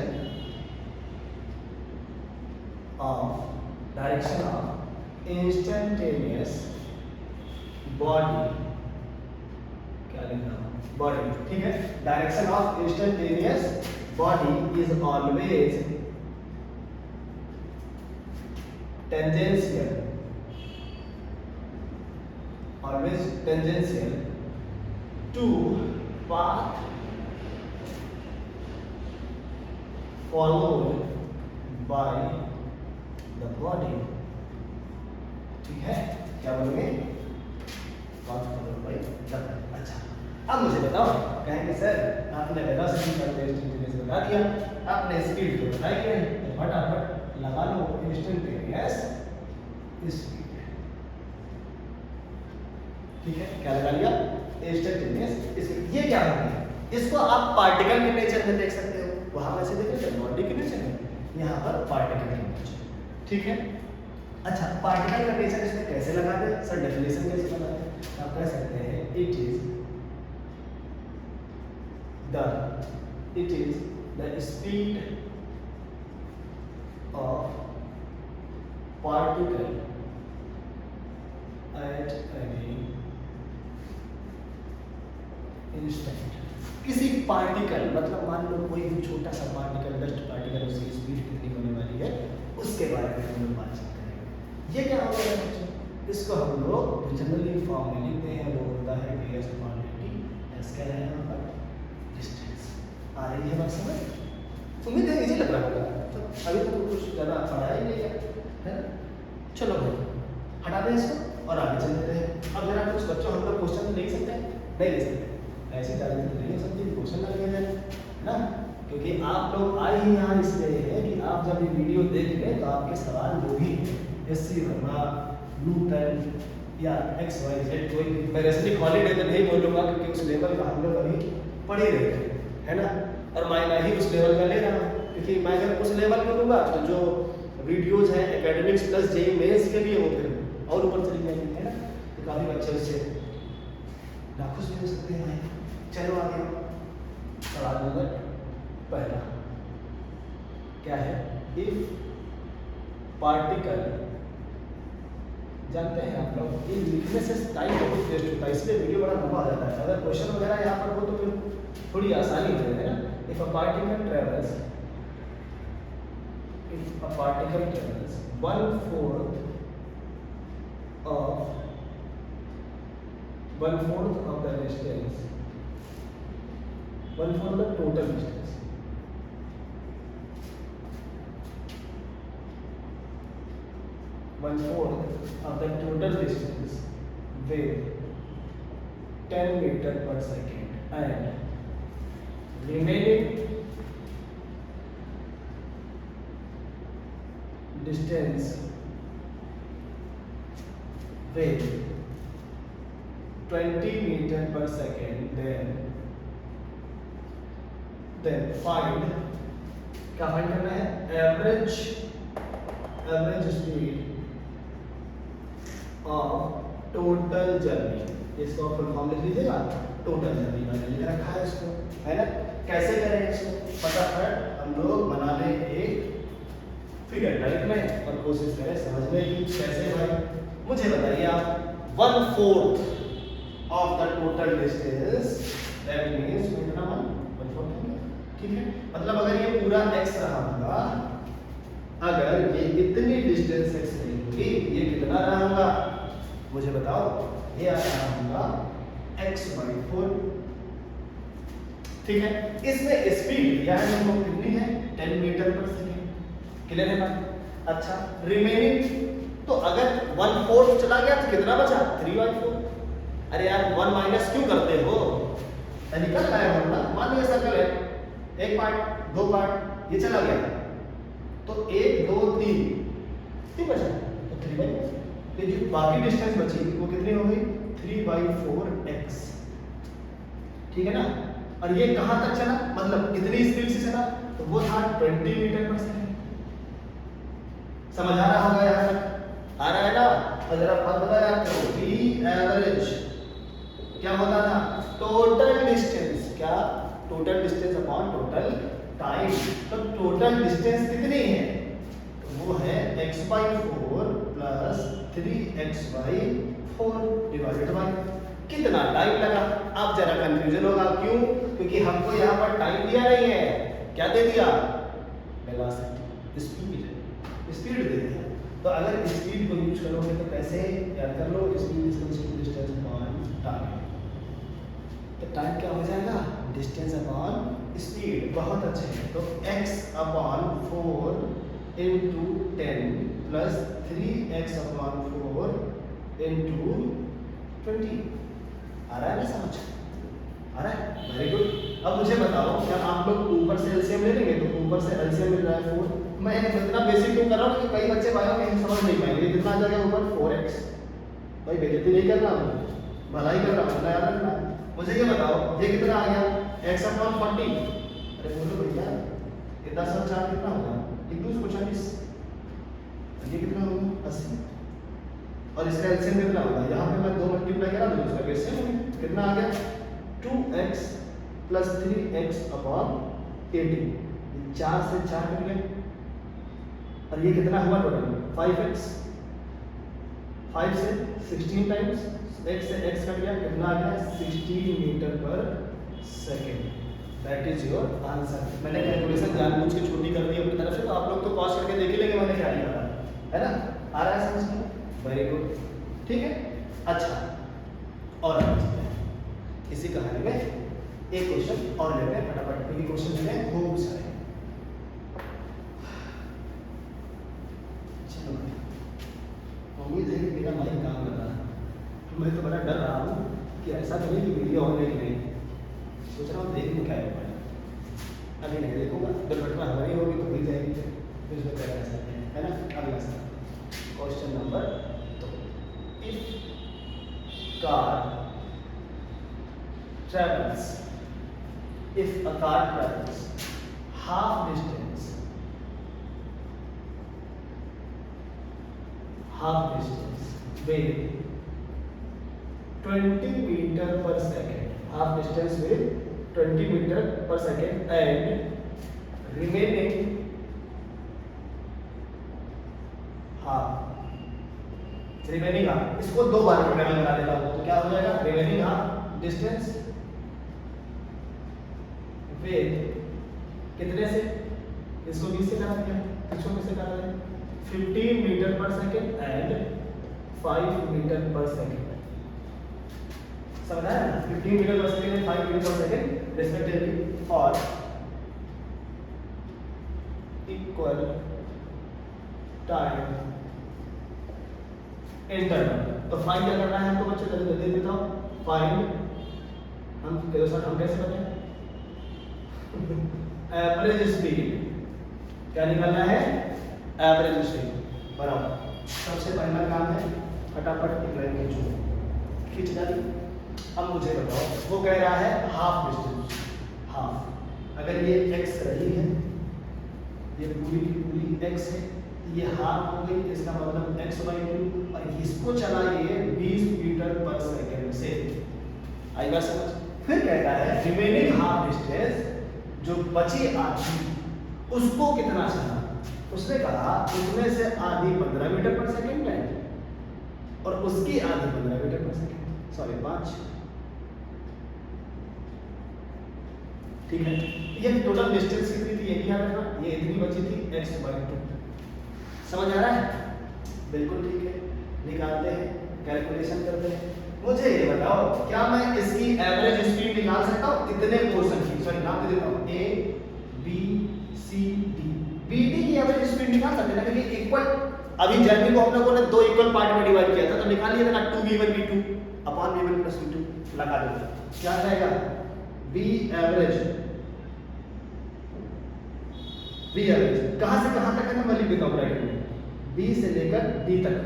Speaker 1: ऑफ इंस्टेंटेनियस बॉडी, क्या लिख रहा हूं, बॉडी, ठीक है, direction of instantaneous body is always tangential, always tangential to path followed by the body, ठीक है, क्या बोलोगे, path followed by the body। अच्छा, अब मुझे बताओ, कहेंगे सर आपने वेलोसिटी का इंस्टेंटेनियस बता दिया, आपने स्पीड तो बताई है, तो फटाफट लगा लो इंस्टेंटेनियस स्पीड, ठीक है, क्या लगा लिया, इंस्टेंटेनियस स्पीड। ये क्या होता है, इसको आप पार्टिकल के नेचर में देख सकते हो, वहां वैसे देख रहे बॉडी के नेचर में, यहाँ पर पार्टिकल के नेचर, ठीक है। अच्छा, पार्टिकल का नेचर इसमें कैसे लगा दे सर, डेफिनेशन कैसे लगा दे, आप कह सकते हैं it is the speed of particle at any instant. किसी पार्टिकल, मतलब मान लो कोई भी छोटा सा पार्टिकल, डस्ट पार्टिकल, उसकी स्पीड कितनी होने वाली है उसके बारे में हम लोग बातचीत करेंगे। ये क्या होगा बच्चों, इसको हम लोग जनरली फॉर्म में लिखते हैं, वो होता है ds upon dt, s क्या है यहाँ पर, डिस्टेंस। आ रही है बात समझ, उम्मीद है इजी लग रहा होगा, तो अभी तक तो कुछ ज़्यादा पढ़ा ही नहीं है ना। चलो भाई हटा दें इसको और आगे चलते हैं। अब जरा कुछ बच्चों हम लोग क्वेश्चन लिख सकते हैं, नहीं लिख सकते, ऐसे ज़्यादा नहीं हो सकती, क्वेश्चन लगे जाए ना, क्योंकि आप लोग आए ही यहाँ इसलिए है कि आप जब ये वीडियो देख लें तो आपके सवाल जो भी एससी वर्मा, न्यूटन या XYZ, कोई मैं रेस्टिक हॉलीडे तो नहीं बोलूँगा क्योंकि उस लेवल का हम लोग अभी पढ़ ही रहे हैं, है ना, और मैं ही उस लेवल का ले रहा हूँ, क्योंकि मैं अगर उस लेवल का लूँगा तो जो वीडियोज हैं एकेडमिक्स प्लस जेई मेंस के लिए, वो फिर और ऊपर चली जाएंगे, है ना। तो काफ़ी अच्छे उससे नाखुश भी हो सकते हैं भाई। चलो आगे सवाल नंबर पहला क्या है, इफ पार्टिकल, जानते हैं आप लोग ये लिखने से टाइम बहुत वेस्ट होता है, इसलिए वीडियो बड़ा लंबा हो जाता है। अगर क्वेश्चन वगैरह यहाँ पर हो तो फिर थोड़ी आसानी हो जाए, है ना। If a particle travels 1/4 of the distance, 1/4 the total distance, with 10 meter per second and remaining distance with 20 meter per second, then find, क्या फाइंड करना है, average speed of total journey. इसको फुल फॉर्म लिख लीजिएगा, टोटल जर्नी मैंने लिख रखा है इसको, है ना। कैसे करें इसको, फटाफट हम लोग बना लें एक फिगर टाइप में और कोशिश करें समझने की। कैसे भाई, मुझे बताइए आप। 1/4 of the total distance, that means कितना, 1/4, ठीक है। मतलब अगर ये पूरा x रहा होगा, अगर ये इतनी डिस्टेंस x नहीं होगी, ये कितना रहा होगा मुझे बताओ। ये आ रहा होगा x/4, ठीक है। इसमें स्पीड दिया है हमको कितनी है, 10 मीटर पर सेकेंड, क्लियर है बात। अच्छा, रिमेनिंग तो अगर 1/4 चला गया तो कितना बचा, 3/4। अरे यार 1 माइनस क्यों करते हो, निकल रहा है ना। मान लिया सर्कल है, एक पार्ट, दो पार्ट, ये चला गया तो 1 2 3 बचा, तो 3/4। ये जो बाकी डिस्टेंस बची वो कितनी हो गई, 3/4x, ठीक है ना। और ये कहां तक चला, मतलब कितनी स्पीड से चला, तो वो था 20 मीटर पर सेकेंड। समझ आ रहा होगा यहाँ तक, आ रहा है ना। और जरा फॉर्मूला याद करो, v एवरेज क्या होता था, टोटल डिस्टेंस, क्या, total distance upon total time. तो टोटल डिस्टेंस कितनी है, तो वो है x/4 plus 3x/4 divided by कितना टाइम लगा। अब जरा कंफ्यूजन होगा, क्यों, क्योंकि हमको यहाँ पर टाइम दिया नहीं है, क्या दे दिया, वेलोसिटी, स्पीड दे दिया। तो अगर स्पीड को यूज करोगे तो कैसे याद कर लो, speed is equal to distance upon time. तो टाइम क्या हो जाएगा, डिस्टेंस अपॉन स्पीड। बहुत अच्छे हैं। तो x/4 into 10 plus 3x/4 into 20। आ रहा है ना समझ, आ रहा है, वेरी गुड। अब मुझे बताओ, क्या आप लोग ऊपर से एलसीएम ले लेंगे, तो ऊपर से एलसीएम मिल रहा है 4। मैं इतना बेसिक क्यों कर रहा हूँ, कई बच्चे बायो में समझ नहीं पाएंगे। कितना आ जाएगा ऊपर, 4x। भाई बेइज्जती नहीं कर रहा हूँ, भलाई कर रहा हूँ, याद रखना। मुझे ये बताओ, ये कितना आ गया, x/40। अरे बोलो भैया, ये 10 और 4 कितना होगा, 1/240। ये कितना होगा, 80। और इसका एलसीएम कितना होगा, यहाँ पे मैं 2 मल्टीप्लाई करा दूँ, इसका एलसीएम कितना आ गया, 2x प्लस 3x/18। 4 से 4 कट गए, और ये कितना हुआ टोटल, 5x। 5 से 16 टाइम्स, x से x कट गया, कितना आ गया, 16 metre per second. That is your answer. मैंने कैलकुलेशन जानबूझ के छोटी कर दी अपनी तरफ से, तो आप लोग तो पॉज करके देख ही लेंगे मैंने क्या लिखा था, है ना। आ रहा है समझ में, वेरी गुड, ठीक है। अच्छा, और इसी कहानी में एक क्वेश्चन और लेते हैं फटाफट, क्योंकि क्वेश्चन लेते हैं खूब सारे। चलो, उम्मीद है कि मेरा माइक काम कर रहा है। मैं तो बड़ा डर रहा हूँ कि ऐसा तो नहीं कि वीडियो ऑन है कि नहीं, सोच रहा हूँ देखने क्या है। अभी नहीं देखूंगा, दुर्घटना हमारी होगी तो हुई जाएगी, फिर उसमें क्या कर सकते हैं, है ना। अगला question number 2, if a car travels half distance half distance with 20 meter per second, half distance with 20 meter per second and remaining half, इसको दो बार प्रोग्राम बना देता हूँ तो क्या हो जाएगा, रिमेनिंग हाफ डिस्टेंस विद कितने से, इसको 20 से करा दिया, इसको किससे करा दिया, 15 metre per second and 5 metre per second, समझ आया ना, 15 metre per second and 5 metre per second respectively और इक्वल टाइम इंटरवल। तो फाइंड क्या करना है हमको बच्चे, जल्दी जल्दी बताओ, फाइंड हम कैसे बताएं, एवरेज स्पीड, क्या निकालना है, एवरेज स्पीड बराबर, सबसे पहला काम है फटाफट एक लाइन खींचो, खींच डाली। अब मुझे बताओ, वो कह रहा है हाफ डिस्टेंस, हाफ, अगर ये x रही है, ये पूरी की पूरी x है, ये हाफ हो गई, इसका मतलब x/2 और इसको चलाइए 20 मीटर पर सेकंड से, आई बात समझ। फिर कहता है रिमेनिंग हाफ डिस्टेंस, जो बची आधी, उसको कितना चला, उसने कहा उसमें से आधी 15 मीटर पर सेकंड है और उसकी आधी 15 मीटर पर सेकंड, सॉरी 5, ठीक है। ये टोटल डिस्टेंस कितनी थी ये भी याद रखना, ये इतनी बची थी x/2, समझ आ रहा है, बिल्कुल ठीक है। निकालते हैं, कैलकुलेशन करते हैं। मुझे ये बताओ, क्या मैं इसकी एवरेज स्पीड निकाल सकता हूँ इतने पोर्शन की, सॉरी नाम दे देता हूँ, A B C D, BD की एवरेज स्पीड निकाल सकते हैं ना, क्योंकि इक्वल, अभी जर्नी को हम लोगों ने दो इक्वल पार्ट में डिवाइड किया था, तो निकाल लिया था ना 2v1 v2 upon v1 plus v2 लगा दो, क्या रहेगा, V एवरेज कहां से कहां तक है, मैं लिख देता हूं ब्रैकेट में, B से लेकर D तक,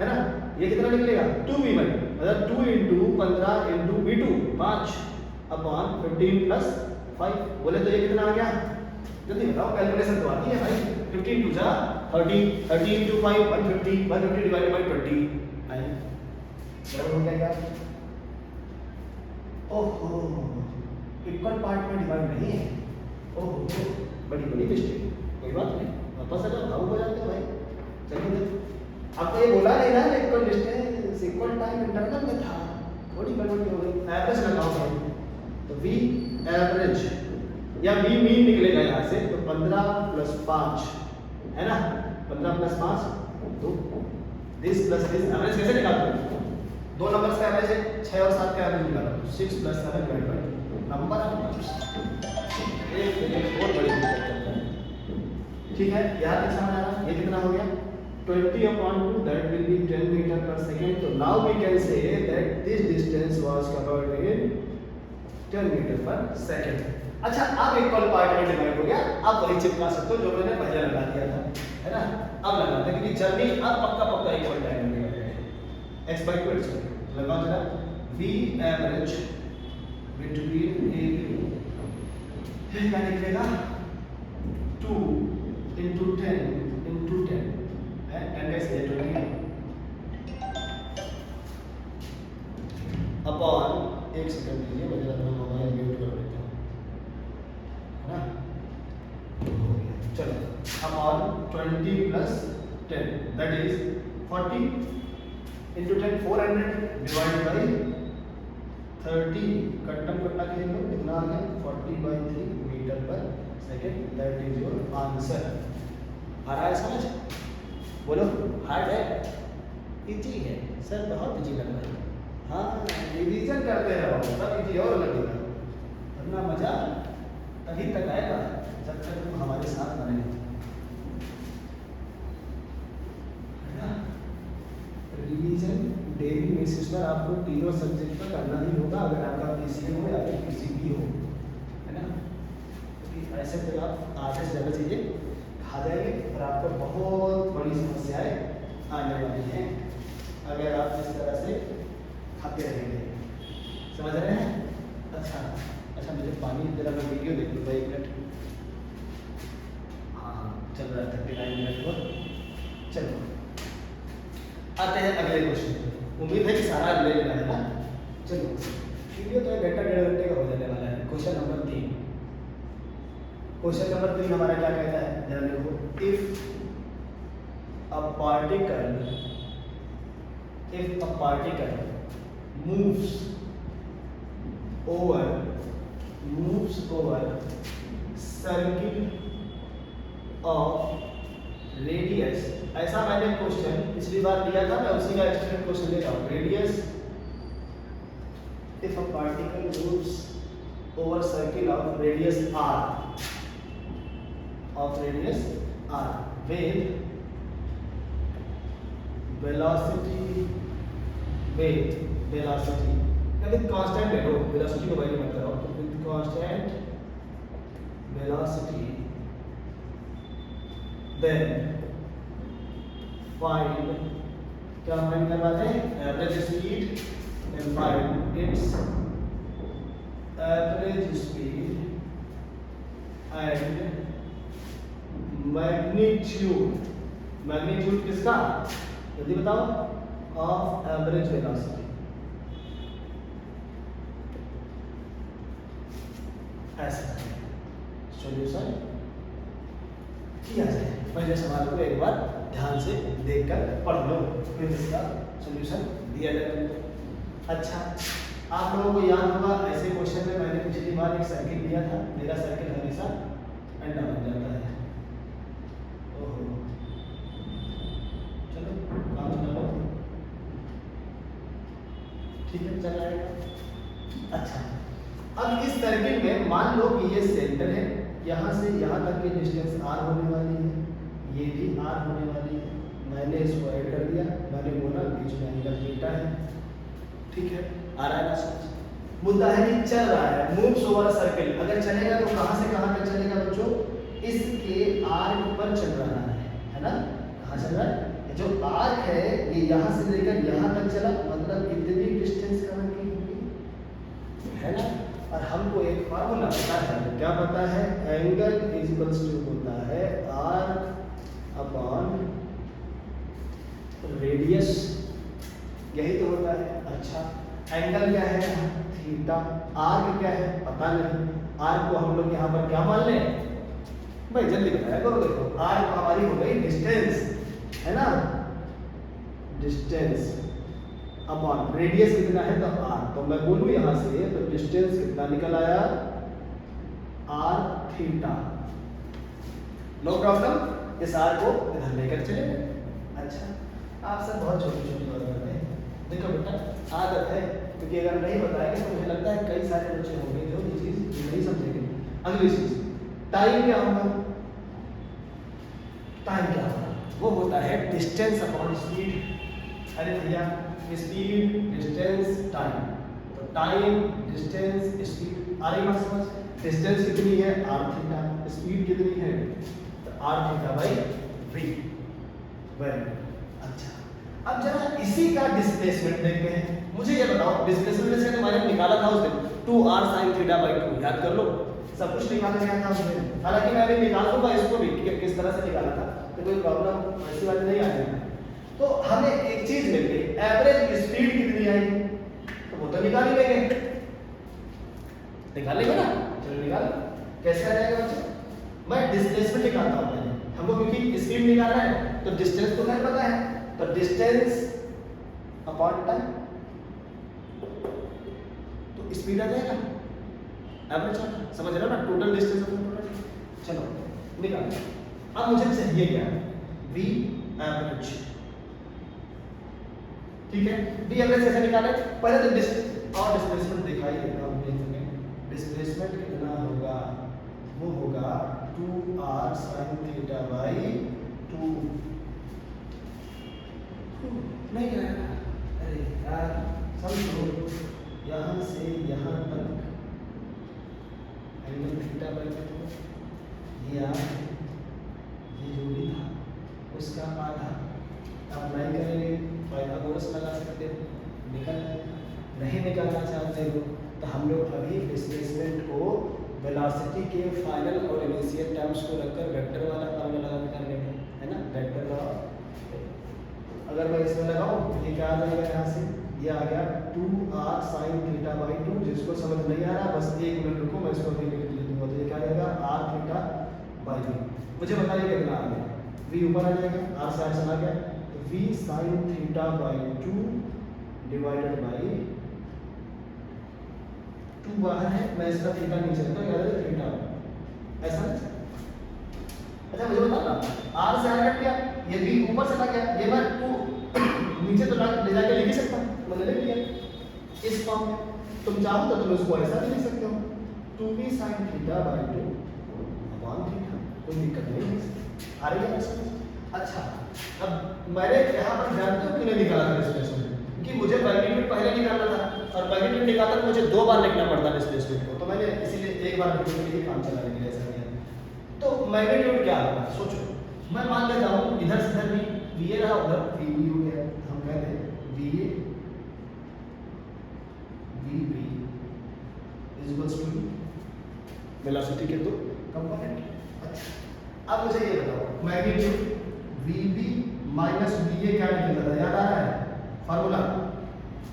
Speaker 1: है ना, ये कितना निकलेगा 2v1, मतलब 2 × 15 × v2 5 अपॉन 15 प्लस 5, बोले तो ये कितना आ गया, जल्दी बताओ, कैलकुलेशन तो आती है भाई, 15 2 जा 30, 30 × 5 150, 150 डिवाइडेड बाय 20, आई बराबर हो गया क्या, ओहो इक्वल पार्ट में डिवाइड नहीं है, ओहो बड़ी बड़ी मिस्टेक, कोई बात नहीं, वापस आ जाओ, भावुक हो जाते हो भाई, चलिए देखो, आपको ये बोला नहीं ना equal distance equal time interval में था, थोड़ी गड़बड़ी हो गई, एवरेज लगाओ भाई, तो V एवरेज या V मीन निकलेगा यहाँ से, तो 15 प्लस 5 है ना, 15 plus 5 2, this plus this, average कैसे निकालते हो, दो नंबर्स का एवरेज है, 6 और 7 का एवरेज निकालो, 6 + 7 डिवाइड बाय नंबर एक बहुत बड़ी दिक्कत करता है, ठीक है, याद है, समझ आ रहा, ये कितना हो गया 20/2, that will be 10 meter per second, so now we can say that this distance was covered in 10 meter per second। अच्छा, अब इक्वल पार्ट में डिवाइड हो गया, अब वही चिपका सकते हो जो मैंने पहले लगा दिया था, है ना, अब लगाते हैं, क्योंकि जर्नी अब पक्का इक्वल टाइम में डिवाइड है, x/2 लगाओ जरा, V average between A B, क्या निकलेगा 2 × 10 × 10 है, 10 कैसे है 20 अपॉन, एक सेकंड दीजिए, मुझे अपना मोबाइल म्यूट कर देता हूँ, है ना, चलो, upon 20 + 10 that is 40 × 10 400 divide by 30, कट्टा खेल लो, कितना आ गया 40/3 metre per second, that is your answer. आ रहा है समझ, बोलो हार्ड है, इजी है सर, बहुत इजी लग रहा है, हाँ रिवीजन करते रहो, तब इजी और लगेगा, वरना मजा तभी तक आएगा जब तक तुम हमारे साथ बने, है ना, रिवीजन डेली बेसिस पर आपको तीनों सब्जेक्ट पर करना ही होगा, अगर आपका पीसी हो या फिर पीसीबी हो, है ना, क्योंकि ऐसे फिर आप आधे से ज़्यादा चीज़ें खा जाएंगे और आपको बहुत बड़ी समस्याएं आने वाली हैं अगर आप इस तरह से खाते रहेंगे, समझ रहे हैं। अच्छा मुझे पानी जरा, मैं वीडियो देख लूँगा 1 मिनट, हाँ चल रहा है 39 मिनट पर, चलो आते हैं अगले क्वेश्चन पे। उम्मीद है कि सारा ले लेना है ना। चलो वीडियो तो 1 घंटा 1.5 घंटे का हो जाने वाला है। क्वेश्चन नंबर 3, क्वेश्चन नंबर 3 हमारा क्या कहता है, जरा देखो। If a particle moves over circle of radius, ऐसा मैंने क्वेश्चन पिछली बार दिया था, मैं उसी का एक्सटेंड क्वेश्चन ले रहा हूँ। Radius, if a particle moves over circle of radius r with velocity with constant है, velocity को वैल्यू मत करो, with constant velocity, then find, क्या फाइंड करवाते हैं, average speed, and find its average speed and magnitude किसका, जल्दी बताओ, ऑफ एवरेज वेलोसिटी। ऐसा सॉल्यूशन किया जाए। पहले सवाल को एक बार ध्यान से देखकर पढ़ लो, फिर इसका सॉल्यूशन दिया जाए। अच्छा, आप लोगों को याद होगा ऐसे क्वेश्चन में मैंने पिछली बार एक सर्किल दिया था। मेरा सर्किल हमेशा अंडा बन जाता है। ओहो, चलो काम चला लो, ठीक है, चल आएगा। अच्छा, अब इस सर्किल में मान लो कि ये सेंटर है, यहाँ से यहाँ तक की डिस्टेंस r होने वाली है, ये भी r होने वाली है। मैंने इसको ऐड कर दिया, मैंने बोला बीच में एंगल थीटा है, ठीक है, आ रहा है ना समझ। मुद्दा है कि चल रहा है, मूव्स ओवर सर्किल, अगर चलेगा तो कहाँ से कहाँ तक चलेगा बच्चों, इसके आर्क पर चल रहा है ना। कहाँ चल रहा है, जो आर्क है ये यहाँ से लेकर यहाँ तक चला, मतलब कितनी डिस्टेंस कवर की होगी, है ना। और हमको एक फार्मूला पता है, क्या पता है, एंगल इज इक्वल्स टू होता है आर्क अपॉन रेडियस, यही तो होता है। अच्छा, एंगल क्या है, थीटा, आर्क क्या है पता नहीं, आर्क को हम लोग यहाँ पर क्या मान लें भाई, जल्दी बताया करो। देखो आर्क हमारी हो गई डिस्टेंस, है ना, डिस्टेंस अपॉन रेडियस कितना है तो r, तो मैं बोलूं यहां से तो डिस्टेंस कितना निकल आया, r थीटा। नो प्रॉब्लम, इस r को इधर लेकर चले। अच्छा, आप सब बहुत छोटी छोटी बात करते हैं। देखो बेटा, आदत है, क्योंकि अगर नहीं बताएंगे तो मुझे लगता है कई सारे बच्चे होंगे जो ये चीज नहीं समझेंगे। अगली चीज, टाइम क्या होगा, टाइम क्या होगा, वो होता है डिस्टेंस अपॉन स्पीड। अरे भैया, स्पीड, डिस्टेंस, टाइम, तो टाइम, डिस्टेंस, स्पीड, आ रही बात समझ। डिस्टेंस कितनी है, r थीटा, स्पीड कितनी है तो r theta by v। Very good. अच्छा, अब जरा इसी का डिस्प्लेसमेंट देखते हैं। मुझे ये बताओ, डिस्प्लेसमेंट से मैंने निकाला था उस दिन 2r sin थीटा बाई 2, याद कर लो, सब कुछ निकाला गया था उसमें। हालांकि मैं अभी निकाल दूंगा इसको भी कि किस तरह से निकाला था, तो कोई प्रॉब्लम ऐसी बात नहीं आएगी। तो हमें एक चीज मिल गई, एवरेज स्पीड कितनी आई, तो वो तो निकाल ही लेंगे, निकाल लेंगे ना। चलो निकाल, कैसे आ जाएगा बच्चे, मैं डिस्प्लेसमेंट निकालता हूं पहले, हमको क्योंकि स्पीड निकालना है तो डिस्टेंस तो नहीं पता है, तो डिस्टेंस अपॉन टाइम, तो स्पीड आ जाएगा, एवरेज समझ रहे हो ना, टोटल डिस्टेंस अपॉन टोटल। चलो निकाल, अब मुझे चाहिए क्या, v एवरेज, ठीक है। v एवरेज कैसे निकाले, पहले तो डिस्टेंस और डिस्प्लेसमेंट दिखाई देगा मुझे। डिस्प्लेसमेंट कितना होगा, वो होगा 2r sin थीटा बाई 2। नहीं आया, अरे यार समझो, यहाँ से यहाँ तक एंगल थीटा बाई 2, ये जो भी था उसका आधा अप्लाई करेंगे, पाइथागोरस लगा सकते हो, निकल जाएगा। नहीं निकालना चाहते हो तो हम लोग अभी डिस्प्लेसमेंट को वेलोसिटी के फाइनल और इनिशियल टर्म्स को रखकर वेक्टर वाला फॉर्मूला लगा कर लेंगे, है ना, वेक्टर लॉ। अगर मैं इसमें लगाऊं तो ये क्या आ जाएगा, यहाँ से ये आ गया 2r sin थीटा बाई 2। जिसको समझ नहीं आ रहा बस एक मिनट रुको, मैं इसको अभी लिख दूंगा। तो ये क्या आ जाएगा r थीटा बाई 2। मुझे बताइए कितना आ गया, v ऊपर आ जाएगा, r से r चला गया, तो v sin theta by 2 divided by 2 बाहर है, मैं इसका थीटा नीचे रखता हूँ, याद है थीटा ऐसा नहीं। अच्छा मुझे बता ना, r से r कट गया, ये v ऊपर चला गया, ये मैं 2 नीचे तो ले जाके लिख ही सकता हूँ, मैंने लिख लिया इस फॉर्म में। तुम चाहो तो तुम इसको ऐसा भी लिख सकते हो 2v sin theta by 2 upon theta, कोई दिक्कत नहीं है, आ रही है समझ। अच्छा अब मैंने यहाँ पर जानते हो क्यों निकाला था डिस्प्लेसमेंट, क्योंकि मुझे मैग्नीट्यूड पहले निकालना था और मैग्नीट्यूड निकालना तो मुझे 2 बार लिखना पड़ता डिस्प्लेसमेंट को, तो मैंने इसीलिए एक बार लिखने के लिए काम चलाने के लिए ऐसा किया। तो मैग्नीट्यूड क्या होगा सोचो, मैं मान लेता हूँ इधर से इधर भी ये रहा, उधर VB हो गया, हम कहते हैं VA VB is equals to velocity के दो कंपोनेंट। अच्छा अब मुझे ये बताओ मैग्नीट्यूड VB माइनस VA क्या निकलता था, याद आ रहा है फार्मूला,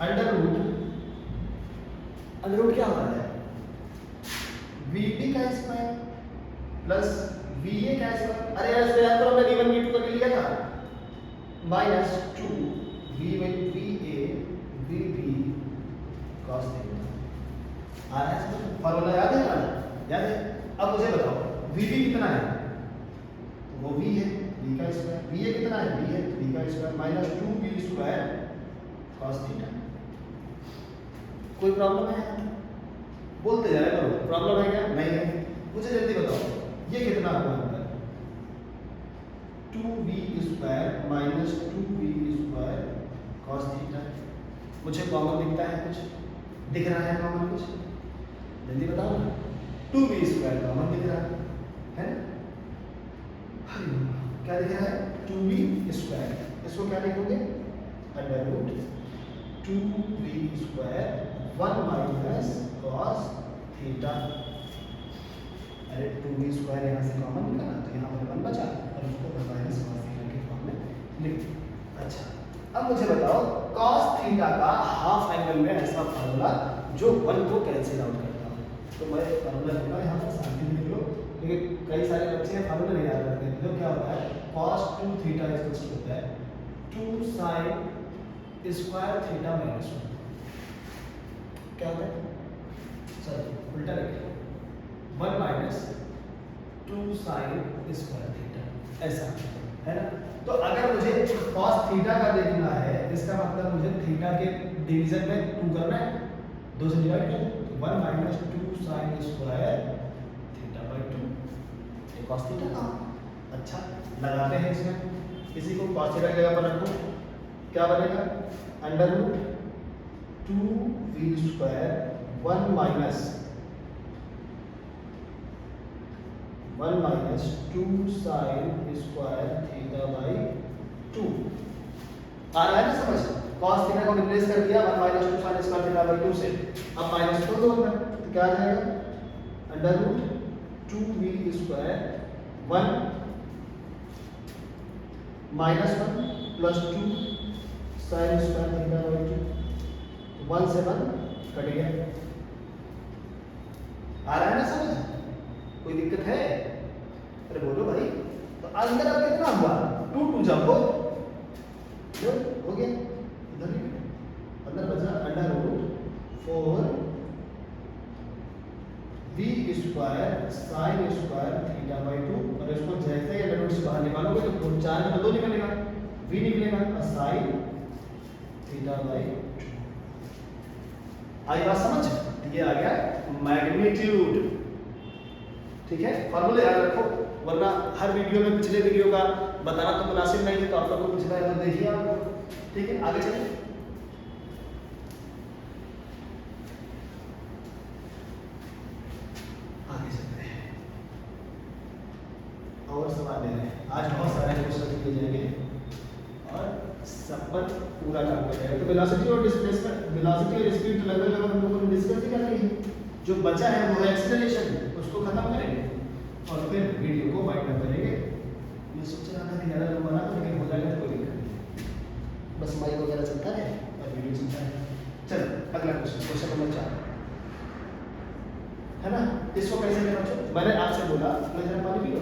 Speaker 1: अंडर रूट क्या होता है VB का स्क्वायर प्लस VA का स्क्वायर। अरे यार इसको याद करो, हमने V1 V2 करके लिया था, minus 2 VA VB cos theta. आ रहा है फार्मूला याद है ना, याद है। अब मुझे बताओ VB कितना है, तो वो V है, V का स्क्वायर, VA कितना है, V है, V का square minus 2V square cos theta. कोई प्रॉब्लम है, बोलते जाया करो, प्रॉब्लम है क्या, नहीं है। मुझे जल्दी बताओ ये कितना हुआ अंतर, 2v square minus 2v square cos theta. मुझे कॉमन दिखता है, कुछ दिख रहा है कॉमन, कुछ जल्दी बताओ ना। 2v स्क्वायर कॉमन दिख रहा है ना, क्या दिख रहा है 2v स्क्वायर, इसको क्या लिखोगे under root 2v square 1 minus cos theta. अरे 2v स्क्वायर यहाँ से कॉमन निकाला तो यहाँ पर 1 बचा और उसको माइनस cos थीटा के फॉर्म में लिख दिया। अच्छा अब मुझे बताओ cos थीटा का हाफ एंगल में ऐसा फार्मूला जो 1 को कैंसिल आउट करता हो, तो मैं फार्मूला लिखूंगा यहाँ पर, शांति लिख लो, क्योंकि कई सारे बच्चे फार्मूला नहीं याद रखते। तो क्या होता है cos 2 थीटा इक्वल्स टू होता है 2 sin स्क्वायर थीटा माइनस 1। क्या होता है, सॉरी उल्टा लिख 1 माइनस 2 sin स्क्वायर थीटा, ऐसा है ना। तो अगर मुझे cos थीटा का देखना है, इसका मतलब मुझे थीटा के डिवीजन में 2 करना है, 2 से डिवाइड कर दो, 1 minus 2 sin square theta by 2, ये cos थीटा का। अच्छा लगाते हैं इसमें, इसी को cos थीटा की जगह पर रखो, क्या बनेगा under root 2v square 1 minus 2 sin square theta by 2। आ रहा है ना समझ, cos थीटा को रिप्लेस कर दिया 1 minus 2 sin square theta by 2 से, अब माइनस को दो में तो क्या आ जाएगा under root 2v square 1 minus 1 plus 2 sin square theta by 2, 1 से 1 कट गया। आ रहा है ना समझ, कोई दिक्कत है, अरे बोलो भाई। तो अंदर अब कितना हुआ 2 2 जब हो गया, इधर भी अंदर बचा under root 4 v square sin square theta by 2, और इसको जैसे ही अंडर रूट से बाहर निकालोगे तो 4 में 2 निकलेगा, v निकलेगा और sin थीटा बाई 2। आई बात समझ, ये आ गया मैग्नीट्यूड। ठीक है, फॉर्मूले याद रखो, वरना हर वीडियो में पिछले वीडियो का बताना तो मुनासिब नहीं है, तो आप लोग को पिछला तो देखिए आप। ठीक है आगे चलिए, आगे चलते हैं और सवाल ले रहे हैं। आज बहुत सारे क्वेश्चन किए जाएंगे और सब पर पूरा काम हो जाएगा। तो वेलोसिटी और डिस्प्लेसमेंट, वेलोसिटी और स्पीड तो लगभग हम लोगों ने डिस्कस ही कर ली है, जो बचा है वो है एक्सीलरेशन, उसको खत्म करेंगे और फिर वीडियो को वाइंड अप करेंगे। मैं सोच रहा था कि ज़्यादा लंबा ना, लेकिन हो जाएगा तो कोई दिक्कत नहीं। वगैरह चलता है और वीडियो चलता है। चलो अगला क्वेश्चन, क्वेश्चन नंबर 4 है ना। इसको कैसे करना चाहिए, मैंने आपसे बोला मैं जरा पानी पी लो।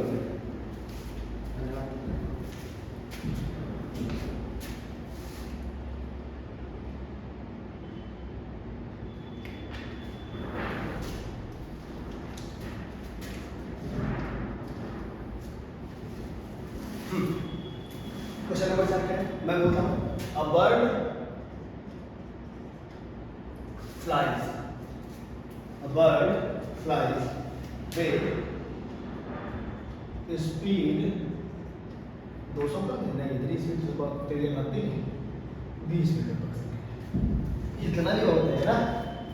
Speaker 1: क्वेश्चन नंबर 4 क्या है, मैं बोलता हूं a bird flies, a bird flies with speed 200 का नहीं, इतनी स्पीड से तेज लगती है 20 मीटर पर सेकंड। इतना नहीं होता है ना,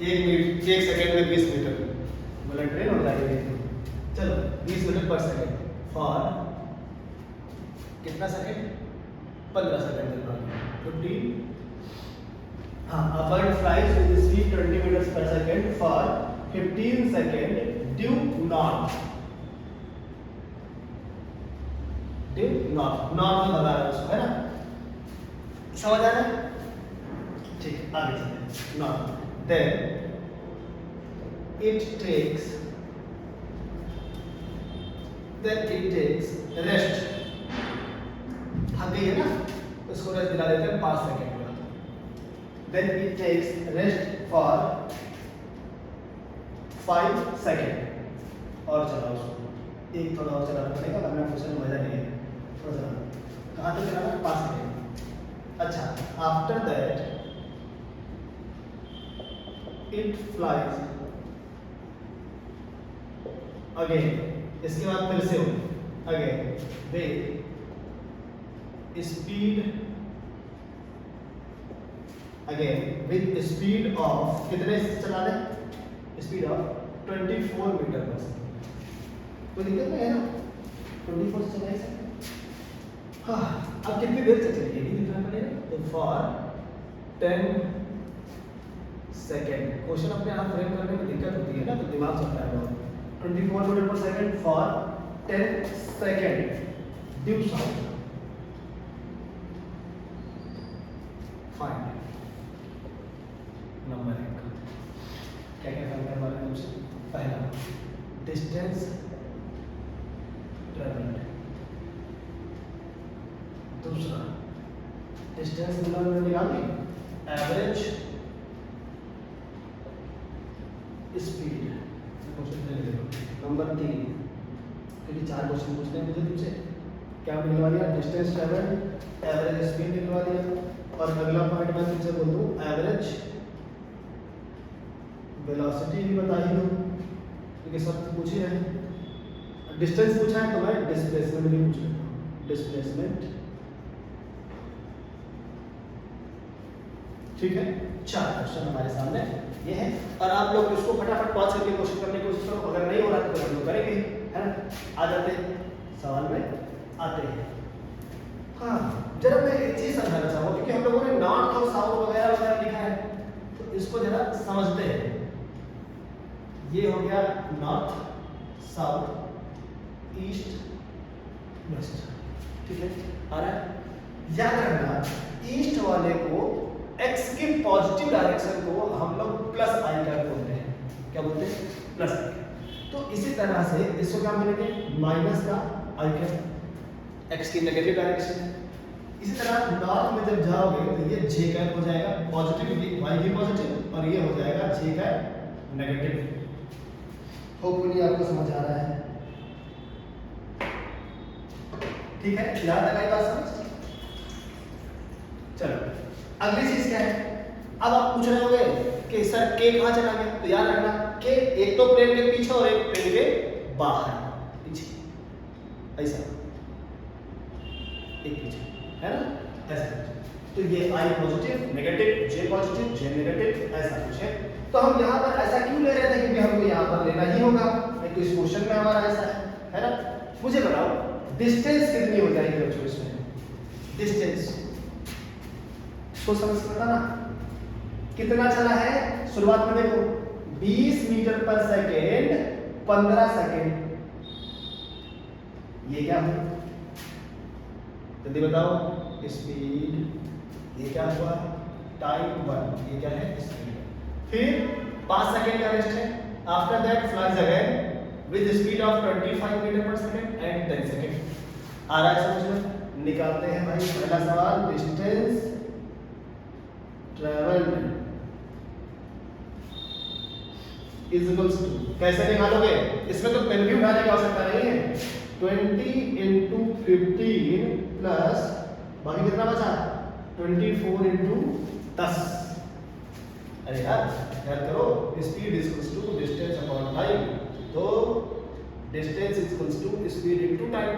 Speaker 1: 1 सेकंड में 20 मीटर, मतलब ट्रेन होता है। चलो 20 मीटर पर सेकंड फॉर कितना सेकंड, 15 सेकंड तक 15। हाँ, a bird flies with speed 20 meters per second for 15 second due north. Due north, north में लगा रहा है उसको, है ना, समझ आ रहा है? ठीक है, आगे चलते हैं। North, then it takes rest. थक गई है ना, उसको रेस्ट दिला देते हैं 5 सेकेंड बाद। Then it takes rest for 5 second और चलाओ उसको, एक थोड़ा और चलाना पड़ेगा वरना क्वेश्चन मजा नहीं है। थोड़ा चलाना, कहाँ तक चलाना, 5 सेकेंड। अच्छा, after that it flies again, इसके बाद फिर से again with speed, again with speed of, कितने चला रहे, speed of 24 metre per second. कोई दिक्कत नहीं है ना, 24 से चला सकते। हाँ, अब कितनी देर से चलेगी ये दिखाना पड़ेगा। तो फॉर 10 सेकेंड, क्वेश्चन अपने आप फ्रेम करने में दिक्कत होती है ना, तो दिमाग चलता है बहुत। 24 metre per second for 10 second due sound. Fine, number 1 क्या क्या करने वाले हैं तुमसे। पहला डिस्टेंस ट्रेवल्ड, दूसरा डिस्टेंस निकालनी, एवरेज स्पीड, नंबर 3, क्योंकि 4 क्वेश्चन पूछते हैं मुझे तुमसे, क्या निकलवा दिया, डिस्टेंस ट्रेवल्ड, एवरेज स्पीड निकलवा दिया। और अगला पॉइंट मैं तुमसे बोल दूं एवरेज वेलोसिटी भी बता ही दो, क्योंकि सब पूछ ही रहे हैं। डिस्टेंस पूछा है तो मैं डिस्प्लेसमेंट भी पूछ लेता हूँ, डिस्प्लेसमेंट। ठीक है, 4 क्वेश्चन हमारे सामने ये है, और आप लोग इसको फटाफट पॉज करके कोशिश करने की कोशिश करो। अगर नहीं हो रहा तो हम लोग करेंगे, है ना। आ जाते हैं सवाल में, आते हैं। हाँ, जरा मैं एक चीज समझाना चाहूँगा, क्योंकि हम लोगों ने नॉर्थ और साउथ वगैरह वगैरह लिखा है, तो इसको जरा समझते हैं। ये हो गया नॉर्थ, साउथ, ईस्ट, वेस्ट, ठीक है, आ रहा है। याद रखना, ईस्ट वाले को एक्स की पॉजिटिव डायरेक्शन को हम लोग प्लस आई कैप बोलते हैं। क्या बोलते हैं, प्लस आई कैप। तो इसी तरह से इसको क्या बोलेंगे, माइनस का आई कैप, एक्स की नेगेटिव डायरेक्शन। इसी तरह नॉर्थ में जब जाओगे तो ये जे कैप हो जाएगा पॉजिटिव, वाई भी पॉजिटिव, और ये हो जाएगा जे कैप नेगेटिव। होपफुली आपको समझ आ रहा है, ठीक है, याद लगाई बात समझ। चलो अगली चीज क्या है, अब आप पूछ रहे होंगे कि सर के कहाँ चला गया, तो याद रखना के एक तो प्लेन के पीछे और एक प्लेन के बाहर, पीछे ऐसा, एक पीछे, है ना, ऐसा। तो ये आई पॉजिटिव, नेगेटिव, जे पॉजिटिव, जे नेगेटिव, ऐसा कुछ है। तो हम यहाँ पर ऐसा क्यों ले रहे थे, क्योंकि हमको यहाँ पर लेना ही होगा, नहीं तो इस क्वेश्चन में हमारा ऐसा है ना। मुझे बताओ डिस्टेंस कितनी हो जाएगी बच्चों इसमें, डिस्टेंस सोच समझ के बताना कितना चला है। शुरुआत में देखो 20 मीटर पर सेकेंड 15 सेकेंड, ये क्या है जल्दी बताओ, स्पीड ये क्या हुआ, टाइम 1, ये क्या है, स्पीड 1। फिर 5 सेकंड का रेस्ट है। After that flies again with speed of 25 metre per second and 10 second. आ रहा है समझ में? निकालते हैं भाई पहला सवाल, distance travelled is equals to, कैसे निकालोगे? इसमें तो पेन भी उठाने की आवश्यकता नहीं है। 20 इंटू 15 प्लस बाकी कितना बचा, 24 इंटू 10। अरे यार याद करो, speed is equals to distance upon time, तो distance is equals to speed into time.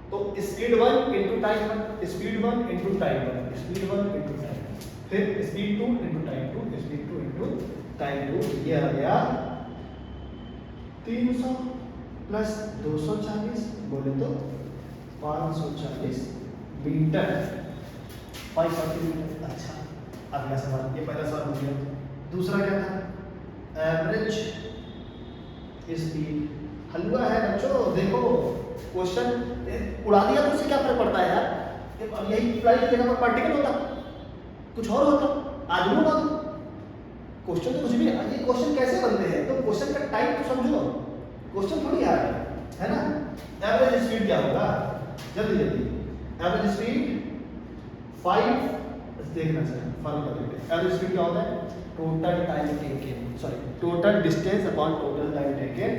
Speaker 1: तो speed 1 into time 1, speed 1 into time 1, speed 1 into time 1, फिर speed 2 into time 2, speed 2 into time 2। ये आ गया 300 प्लस 240 बोले तो 540 मीटर, 540 मीटर। अच्छा, अगला सवाल, ये पहला सवाल हो गया। दूसरा क्या था, एवरेज स्पीड। हलवा है बच्चों, देखो क्वेश्चन उड़ा दिया तो उससे क्या फर्क पड़ता है यार। अब यही फ्लाइट की जगह पर पार्टिकल होता, कुछ और होता, आदमी होता। क्वेश्चन तो कुछ भी है। ये क्वेश्चन कैसे बनते हैं, तो क्वेश्चन का टाइप तो समझो, क्वेश्चन थोड़ी आ रहा है ना। एवरेज स्पीड क्या होगा, जल्दी जल्दी, एवरेज स्पीड 5, देखना चाहिए फॉर्मूला देखते हैं। एवरेज स्पीड क्या होता है, total time taken, sorry total distance upon total time taken.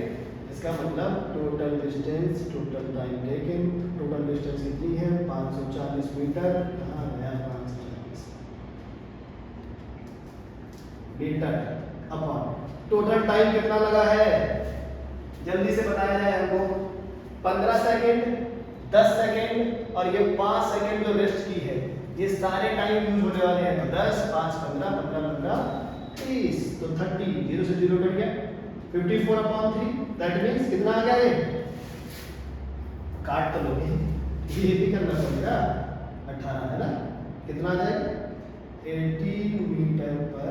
Speaker 1: इसका मतलब total distance total time taken, total distance कितनी है 540 मीटर, कहाँ गया 540 मीटर अपॉन टोटल टाइम कितना लगा है, जल्दी से बताया जाए हमको। 15 सेकेंड, 10 सेकेंड और ये 5 सेकेंड जो रेस्ट की है, ये सारे टाइम यूज होने वाले हैं। तो 10 5 15 15 15 30, तो 30, 0 से 0 कट गया, 54 अपॉन 3, दैट मीन्स कितना आ गया, ये काट तो लोगे, ये भी करना पड़ेगा, 18 है ना, कितना आ जाएगा 18 मीटर पर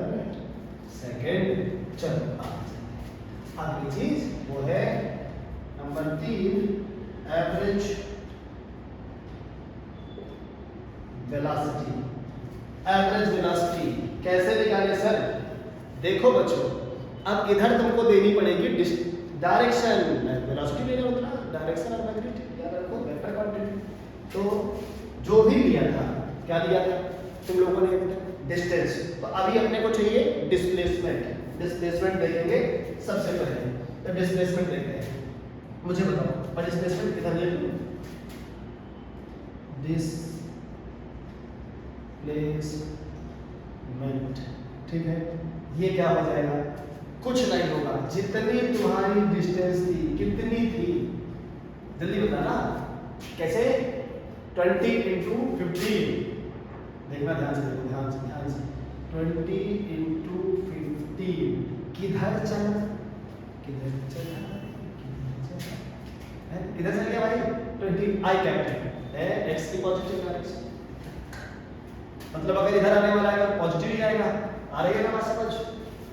Speaker 1: सेकेंड। चलो अगली चीज वो है number 3, average velocity. Average velocity कैसे निकाले सर, देखो बच्चों, अब इधर तुमको देनी पड़ेगी डायरेक्शन, वेलोसिटी लेना होता है डायरेक्शन ऑफ मैग्नेटिक, याद रखो वेक्टर क्वांटिटी। तो जो भी लिया था, क्या लिया था तुम लोगों ने, डिस्टेंस। तो अभी अपने को चाहिए डिस्प्लेसमेंट। डिस्प्लेसमेंट देखेंगे सबसे पहले, तो डिस्प्लेसमेंट देखते हैं। मुझे बताओ पर डिस्प्लेसमेंट किधर ले लूं, डिस्प्लेसमेंट, ठीक है। ये क्या हो जाएगा, कुछ नहीं होगा, जितनी तुम्हारी डिस्टेंस थी, कितनी थी जल्दी बताना, कैसे 20 इंटू 15, देखना ध्यान से, देखो ध्यान से, ध्यान से, 20 इंटू 15 किधर चला, किधर चला, किधर चल गया भाई 20, आई कैपिटल है, एक्स की पॉजिटिव डायरेक्शन, मतलब अगर इधर आने वाला है तो पॉजिटिव ही आएगा, आ रही है ना बात समझ।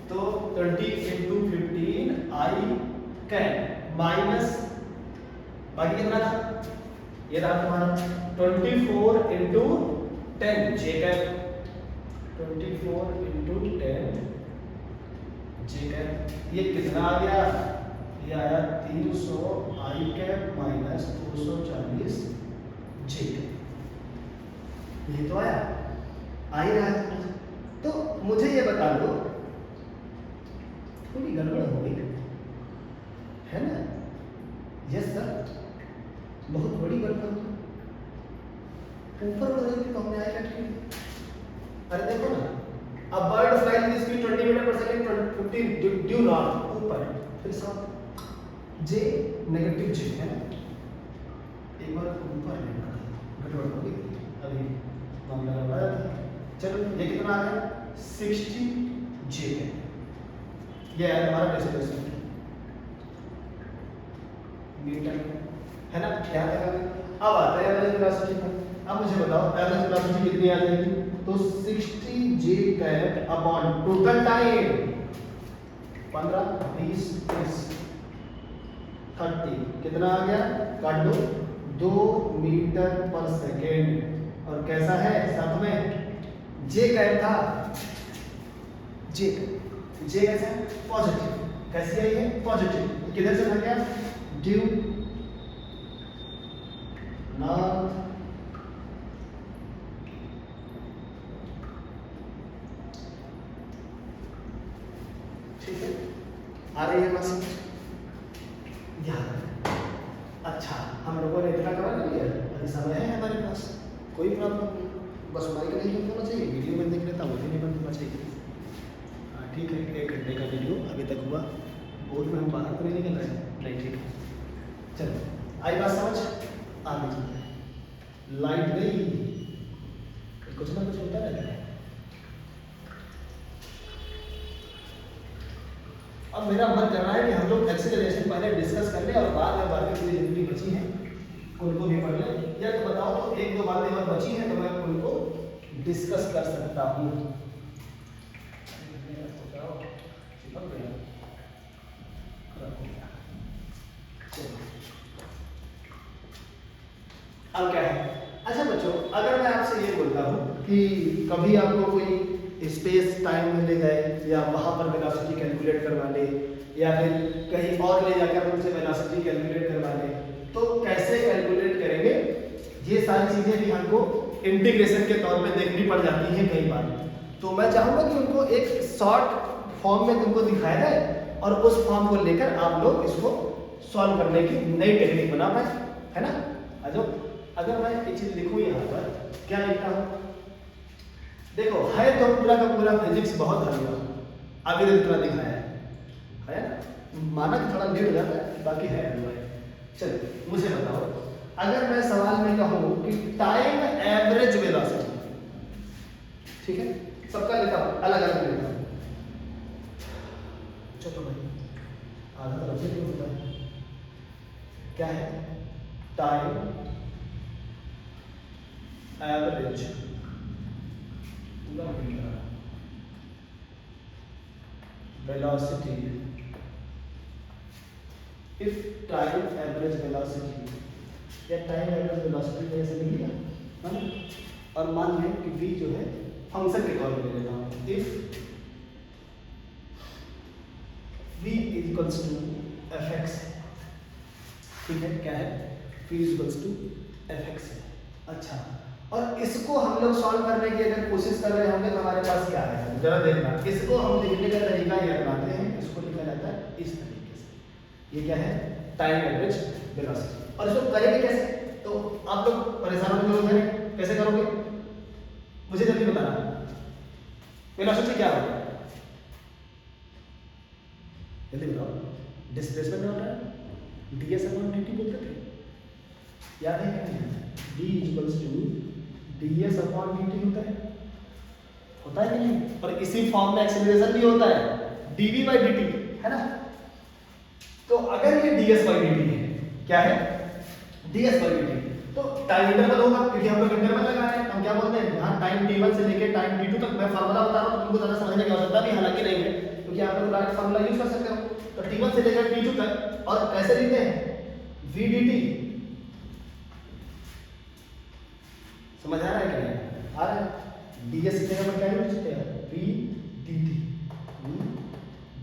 Speaker 1: तो 20 इंटू 15 आई कैप माइनस बाकी कितना था, ये रहा तुम्हारा 24 इंटू 10 जे कैप, 24 इंटू 10 जे कैप, ये कितना आ गया, ये आया 300 आई कैप माइनस 240 जे कैप, ये तो आया, आ ही रहा है। तो मुझे ये बता दो, थोड़ी गड़बड़ हो गई है ना, यस सर, बहुत बड़ी गड़बड़ हो गई, ऊपर बढ़ गई तो हमने आया क्या, अरे देखो ना, अब bird flying with speed 20 metre per second 15 due north ऊपर, फिर सब जे नेगेटिव जे है ना, एक बार ऊपर लेना, गड़बड़ हो गई अभी मामला लगा। चलो ये कितना आ गया 60 जे है, ये है हमारा डिस्प्लेसमेंट मीटर है ना, क्या है। अब आता है एवरेज वेलोसिटी पर। अब मुझे बताओ एवरेज वेलोसिटी कितनी आ जाएगी, तो 60 जे कैप अपॉन टोटल टाइम 15 20 30 30 कितना आ गया, काट दो 2 मीटर पर सेकेंड, और कैसा है साथ में जे कैब था, जे कैसा है पॉजिटिव, कैसी आई है पॉजिटिव, किधर से बन गया ड्यू नॉर्थ ठीक है, आ रही है बस ध्यान। अच्छा हम लोगों ने इतना कवर कर लिया, अभी समय है हमारे पास, कोई प्रॉब्लम नहीं, बस माइक नहीं बंद होना चाहिए, वीडियो बंद देख लेता वो भी नहीं बंद होना चाहिए। हाँ ठीक है, 1 घंटे का वीडियो अभी तक हुआ, बोर्ड में हम बाहर तो नहीं निकल रहे हैं, नहीं ठीक है। चलो आई बात समझ, आगे चलते हैं। लाइट गई, कुछ ना कुछ होता रहता है। अब मेरा मन कर रहा है कि हम लोग एक्सेलरेशन पहले डिस्कस कर लें और बाद में बाकी चीजें जितनी बची हैं उनको भी पढ़ लें, या तो बताओ तो 1-2 बातें और बची हैं तो मैं उनको डिस्कस कर सकता हूँ। अब क्या है, अच्छा बच्चों अगर मैं आपसे ये बोलता हूँ कि कभी आपको कोई स्पेस टाइम में ले गए या वहाँ पर वेलोसिटी कैलकुलेट करवा ले, या फिर कहीं और ले जाकर उनसे वेलोसिटी कैलकुलेट करवा ले, तो कैसे कैलकुलेट करेंगे, ये सारी चीज़ें भी हमको इंटीग्रेशन के तौर पे देखनी पड़ जाती हैं कई बार। तो मैं चाहूँगा कि उनको एक शॉर्ट फॉर्म में तुमको दिखाया जाए और उस फॉर्म को लेकर आप लोग इसको सॉल्व करने की नई टेक्निक बना पाए, है ना। अच्छा अगर मैं एक चीज़ लिखूँ यहाँ पर, क्या लिखता हूँ, देखो है तो पूरा का पूरा फिजिक्स बहुत हल्का, अभी तो इतना दिखाया है ना, माना कि थोड़ा लेट हो जाता है, बाकी है हल्का। चलो मुझे बताओ, अगर मैं सवाल में कहूँ कि टाइम एवरेज वेलोसिटी, ठीक है, सबका लेता हूँ अलग अलग लेता हूँ, चलो भाई आधा तरफ से क्यों होता है, क्या है time average velocity, if time average velocity या टाइम एवरेज वेलोसिटी को ऐसे लिख लिया है ना, और मान लें कि v जो है फंक्शन के तौर पे ले लेता हूँ, if v is equals to fx, ठीक है, क्या है v is equals to fx है। अच्छा और इसको हम लोग सॉल्व करने की अगर कोशिश कर रहे होंगे तो हमारे पास क्या है, जरा देखना, इसको हम लिखने का तरीका ये अपनाते हैं, इसको लिखा जाता है इस तरीके से, ये क्या है टाइम एवरेज वेलोसिटी। और इसको करेंगे कैसे, तो आप लोग परेशान होंगे, कैसे करोगे मुझे जल्दी बताना, वेलोसिटी क्या होगा जल्दी बताओ, डिस्प्लेसमेंट होता है ds अपॉन dt बोलते थे, याद है क्या नहीं, d equals to ds upon dt होता है कि नहीं, और इसी फॉर्म में एक्सेलरेशन भी होता है dv by dt, है ना। तो अगर ये ds by dt है, क्या है ds by dt, तो टाइम इंटरवल होगा, क्योंकि हम लोग इंटरवल लगा रहे हैं, हम क्या बोलते हैं यहाँ टाइम t1 से लेकर टाइम t2 तक, मैं फार्मूला बता रहा हूँ, तुमको ज़्यादा समझने की आवश्यकता भी हालांकि नहीं है, क्योंकि आप लोग डायरेक्ट फार्मूला यूज कर सकते हो। तो t1 से लेकर t2 तक, और कैसे लिखते हैं v dt, समझ आ रहा है क्या नहीं आ रहा है, ds की जगह पर क्या यूज करते हैं v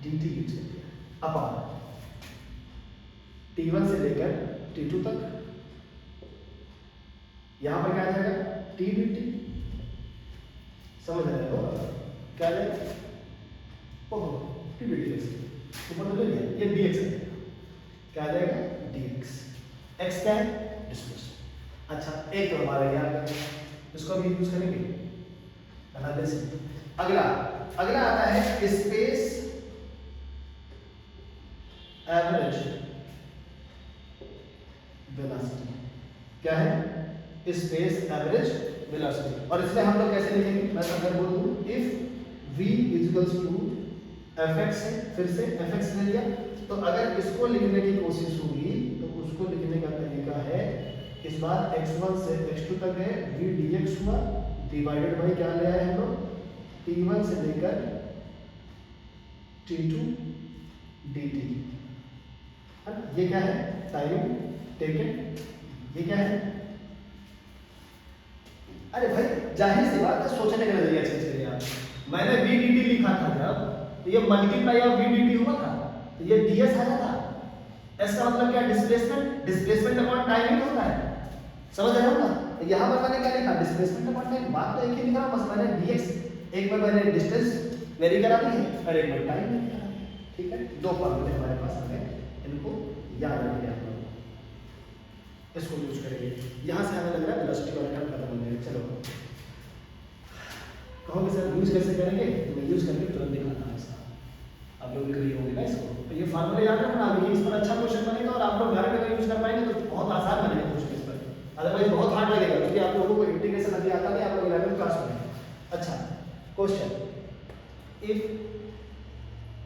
Speaker 1: dt यूज करते हैं, अपॉन t1 से लेकर t2 तक, यहां पर क्या आ जाएगा t dt, समझ आ रहा है क्या आ जाएगा, ओहो t dt ऊपर तो ले लिया, ये dx है, क्या आ जाएगा dx, x क्या है डिस्प्लेसमेंट। अच्छा एक तो हमारा याद, इसको भी यूज करेंगे एनालिसिस। अगला आता है स्पेस एवरेज वेलोसिटी, क्या है स्पेस एवरेज वेलोसिटी, और इसमें हम लोग कैसे लिखेंगे, मैं अगर बोल दूं if v equals to fx है, फिर से fx ले लिया, तो अगर इसको लिखने की कोशिश होगी तो उसको लिखने का तरीका है, इस बार x1 से x2 तक है v dx हुआ, डिवाइडेड बाई क्या ले आए हम लोग t1 से लेकर t2 dt, ये क्या है टाइम टेकन, ये क्या है अरे भाई जाहिर सी बात है, सोचने का नजरिया चेंज करिए आप। मैंने VDT लिखा था जब, तो ये मल्टीप्लाई ऑफ VDT हुआ था, तो ये DS आया था। इसका मतलब क्या? डिस्प्लेसमेंट, डिस्प्लेसमेंट अपॉन टाइम ही होता है, समझ रहे हो ना? तो यहाँ पर मैंने क्या लिखा? Displacement upon time. बात तो एक ही लिख रहा हूँ, बस मैंने dx एक में मैंने डिस्टेंस वेरी करा दी है और एक में टाइम वेरी करा दी है। ठीक है, दो फॉर्मूले हमारे पास आ गए, इनको याद रखिए आप लोग, इसको यूज करेंगे। यहाँ से हमें लग रहा है वेलोसिटी वाला टर्म खत्म हो जाएगा। चलो कहोगे सर यूज कैसे करेंगे? तो मैं यूज करके तुरंत दिखाता हूँ इसका, आप लोग भी होंगे ना इसको। तो ये फार्मूले याद रखना, अभी इस पर अच्छा क्वेश्चन बनेगा और आप लोग घर में यूज कर पाएंगे तो बहुत आसान बनेगा क्वेश्चन इस पर, अदरवाइज बहुत हार्ड लगेगा क्योंकि आप लोगों को इंटीग्रेशन अभी आता नहीं, आप लोग 11th क्लास में। अच्छा क्वेश्चन, इफ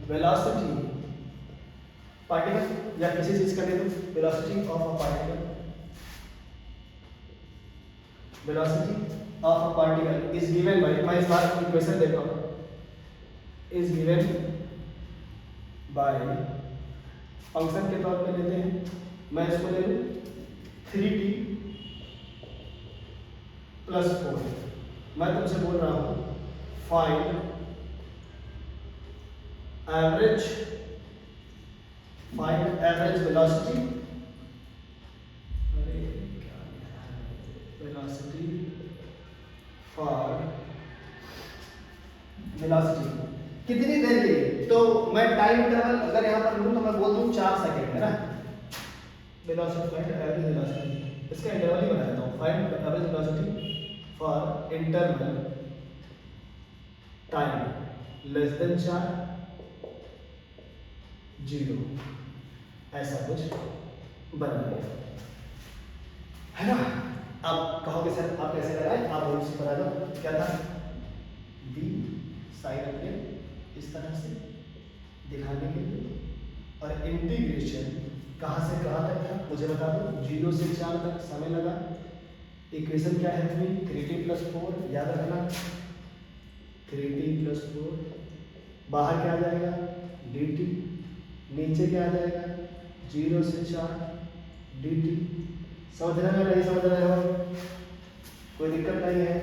Speaker 1: वेलोसिटी पार्टिकल या किसी चीज का ले दो, velocity of a particle, velocity of a particle is given by, मैं इस बार इक्वेशन देता हूं, इज गिवन बाय, फंक्शन के तौर पे लेते हैं, मैं इसको ले लूं 3t प्लस 4। मैं तुमसे बोल रहा हूं find average, find average velocity, velocity for, velocity कितनी देर के लिए? तो मैं टाइम इंटरवल अगर यहां पर लूं तो मैं बोल दूं 4 सेकंड, है ना? वेलोसिटी फाइंड एवरेज वेलोसिटी, इसका इंटरवल ही बना देता हूं, find average velocity for interval time less than 4 0, ऐसा कुछ बना गया, है ना? आप कहोगे सर आप कैसे लगाए? आप रूल से बता दो, क्या था? v साइन अपने इस तरह से दिखाने के लिए, और इंटीग्रेशन कहाँ से कहाँ तक था मुझे बता दो, 0 से 4 तक समय लगा। इक्वेशन क्या है अपनी? 3t + 4, याद रखना 3t + 4, बाहर क्या आ जाएगा? dt, नीचे क्या आ जाएगा? 0 से 4 dt। समझ रहे हो नहीं समझ रहे हो? कोई दिक्कत नहीं है।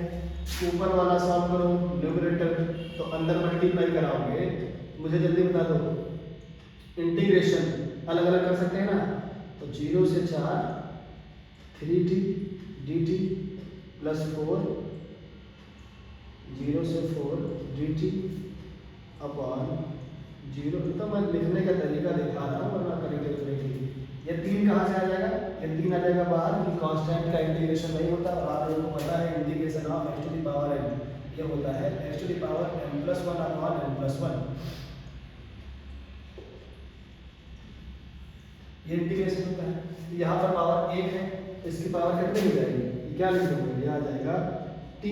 Speaker 1: ऊपर वाला सॉल्व करो न्यूमरेटर, तो अंदर मल्टीप्लाई कराओगे, मुझे जल्दी बता दो, इंटीग्रेशन अलग अलग कर सकते हैं ना, तो 0 से 4 3t dt प्लस 4, 0 से 4 dt अपॉन 0, तो मैं लिखने का तरीका दिखा रहा हूँ वरना करेंगे तो नहीं। ये 3 कहाँ से आ जाएगा? ये 3 आ जाएगा बाहर, कि कांस्टेंट का इंटीग्रेशन नहीं होता, और आप लोगों को पता है integration of x to the power n ये होता है x to the power m+1 upon n+1। ये इंटीग्रेशन होता है। यहाँ पर पावर 1 है, इसकी पावर कितनी हो जाएगी? क्या लिख दोगे? यह आ जाएगा t²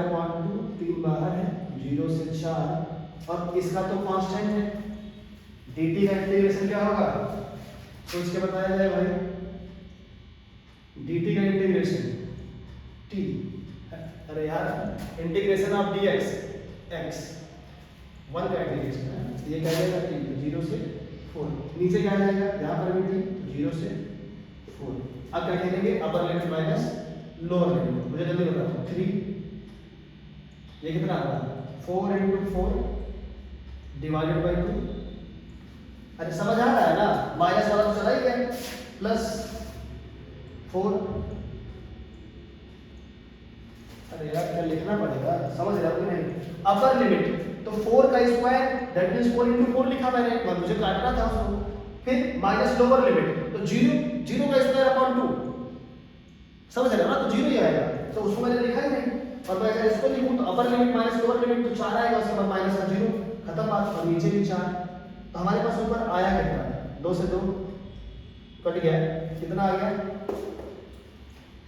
Speaker 1: अपॉन 2, 3 बाहर है, 0 से 4, और इसका तो कांस्टेंट है, dt का इंटीग्रेशन क्या होगा? सोच के बताया जाए भाई, dt का इंटीग्रेशन t, अरे यार इंटीग्रेशन ऑफ dx x 1 का इंटीग्रेशन है, ये क्या जाएगा? t 0 से 4, नीचे क्या आ जाएगा? यहाँ पर भी t 0 से 4। अब क्या करेंगे? Upper limit minus lower limit, मुझे जल्दी बताओ 3, ये कितना आ रहा है? 4 × 4 डिवाइडेड बाई 2। अरे समझ आ रहा है ना? माइनस वाला तो चला ही गया, प्लस 4, अरे यार क्या लिखना पड़ेगा, समझ रहे हो कि नहीं? अपर लिमिट तो 4 का स्क्वायर दैट मींस 4 × 4 लिखा मैंने, और मुझे काटना था उसको, फिर माइनस लोअर लिमिट तो 0 का स्क्वायर अपॉन 2, समझ रहे हो ना? तो 0 ही आएगा, तो उसको मैंने लिखा ही नहीं। और मैं अगर इसको लिखूं तो upper limit minus lower limit तो 4 आएगा, उसके बाद माइनस का 0, खत्म बात। और नीचे भी 4, तो हमारे पास ऊपर आया कितना? 2 से 2 कट गया, कितना आ गया?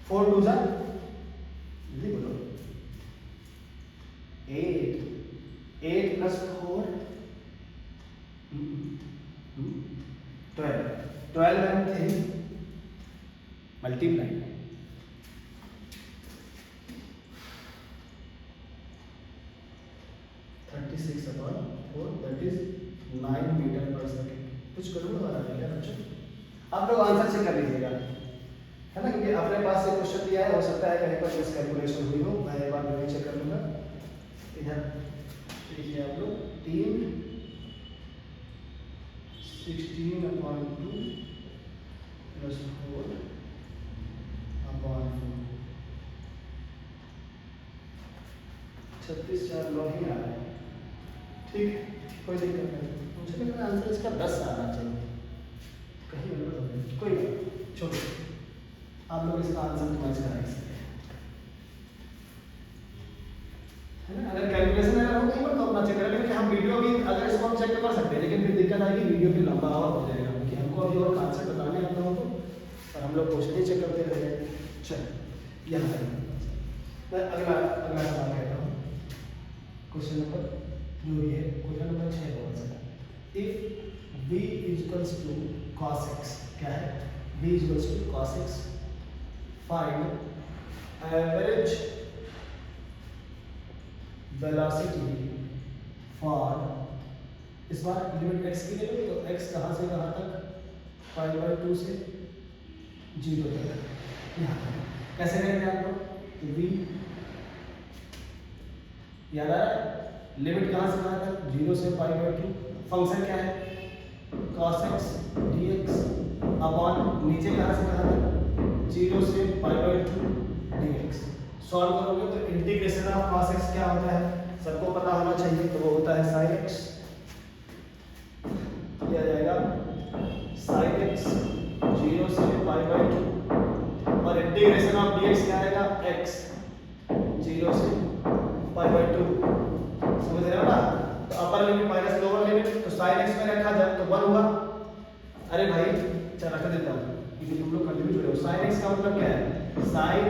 Speaker 1: 4 2 जा जल्दी बोलो, 8 plus 4 12 and 3 multiply 36 upon 4 that is 9 metre per second. कुछ करोगे वाला है क्या बच्चों? आप लोग आंसर चेक कर लीजिएगा, है ना? क्योंकि अपने पास से क्वेश्चन दिया है, हो सकता है कहीं पर मिस कैलकुलेशन हुई हो, मैं एक बार रिव्यू चेक कर लूँगा। इधर देखिए आप लोग 3 16/2 + 4/4 36 4 9 ही आ रहा है। ठीक है, कोई दिक्कत नहीं। मुझे लग रहा है आंसर इसका 10 आना चाहिए, कहीं गड़बड़ हो गई, कोई नहीं, छोड़ो, आप लोग इसका आंसर समझ कर आए सकते हैं, है ना। अगर कैलकुलेशन अगर हो कहीं पर तो अपना चेक करें, लेकिन हम वीडियो भी अगर इसको हम चेक कर सकते हैं, लेकिन फिर दिक्कत आएगी वीडियो भी लंबा और हो जाएगा, क्योंकि हमको अभी और कॉन्सेप्ट बताने हैं हम लोगों को, और हम लोग क्वेश्चन ही चेक करते रह जाएंगे। चलो यहाँ है, मैं अगला अगला सवाल कहता हूँ, क्वेश्चन नंबर जो भी है, क्वेश्चन नंबर 6 बहुत सारा। इफ b = cos x, क्या है, b = cos x, find average velocity for, इस बार लिमिट x की ले लो, तो x कहाँ से कहाँ तक, 5/2 से 0 तक, यहाँ तक। कैसे करेंगे आप लोग, तो v याद आ रहा है, लिमिट कहाँ से कहाँ तक, 0 से 5/2, फंक्शन क्या है cos x dx अपॉन नीचे कहाँ से कहाँ तक, 0 से 5/2 dx। सॉल्व करोगे तो इंटीग्रेशन ऑफ cos x क्या होता है, सबको पता होना चाहिए, तो वो होता है sin x, किया जाएगा sin x 0 से 5/2, और इंटीग्रेशन ऑफ dx क्या आएगा, x 0 से 5/2, समझ रहे हो ना। तो upper limit minus lower limit, तो sin x में रखा जाए तो 1 हुआ, अरे भाई चल रख देता हूँ क्योंकि तुम लोग कंटिन्यू जुड़े हो। sin x का मतलब क्या है, sin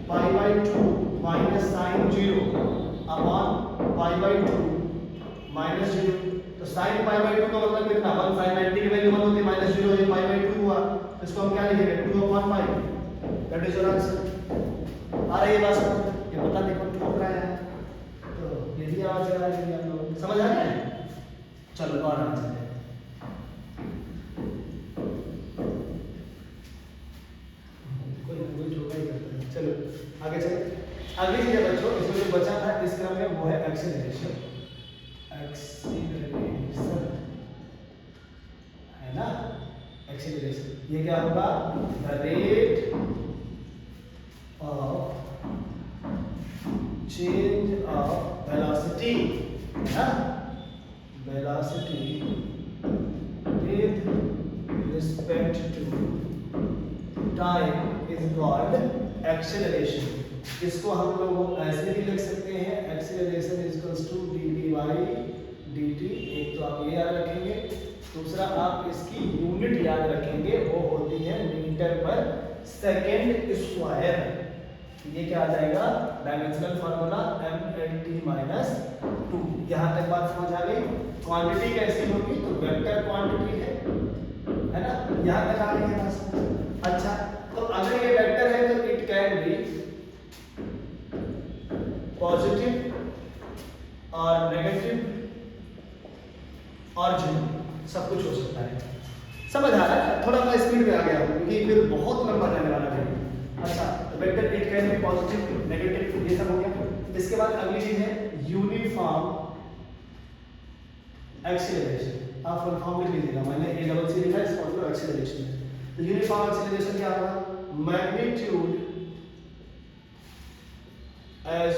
Speaker 1: π/2 minus sin 0 upon π/2 minus 0, तो sin π/2 का मतलब कितना, 1 sin 90 की वैल्यू 1 होती है, माइनस 0 है, π/2 हुआ, तो इसको हम क्या लिखेंगे, 2/π, दैट इज योर आंसर। आ रही है बात, ये बता देखो ठोक रहा है, तो यही आवाज आ रही है, आप लोग समझ आ गया है। चलो और आंसर है, कोई ठोका ही करता है। चलो आगे चले, अगली चीज है बच्चों, इसमें जो बचा था इस क्रम में वो है एक्सीलरेशन, एक्सीलरेशन है ना, एक्सीलरेशन ये क्या होगा, the rate of change of velocity, है ना, velocity with respect to time is called acceleration. इसको हम लोग ऐसे भी लिख सकते हैं, acceleration is equals to dy/dt। एक तो आप ये याद रखेंगे, दूसरा आप इसकी यूनिट याद रखेंगे, वो होती है मीटर पर सेकेंड स्क्वायर। ये क्या आ जाएगा, डायमेंशनल फार्मूला m/2। यहाँ तक बात समझ आ गई। क्वांटिटी कैसी होगी, तो वेक्टर क्वांटिटी है ना, यहाँ तक आ गई है बस। अच्छा, तो अगर ये वेक्टर है तो इट कैन बी पॉजिटिव और नेगेटिव और जीरो, सब कुछ हो सकता है। समझ आ रहा है, थोड़ा मैं स्पीड में आ गया हूँ क्योंकि फिर बहुत लंबा जाने वाला है। अच्छा, तो vector it can B positive negative, ये सब हो गया। इसके बाद अगली चीज है यूनिफॉर्म एक्सीलरेशन। आप फुल फॉर्म लिख लीजिएगा, मैंने ए डबल सी लिखा है, इसका मतलब एक्सीलरेशन है। तो यूनिफॉर्म एक्सीलरेशन क्या होगा, magnitude as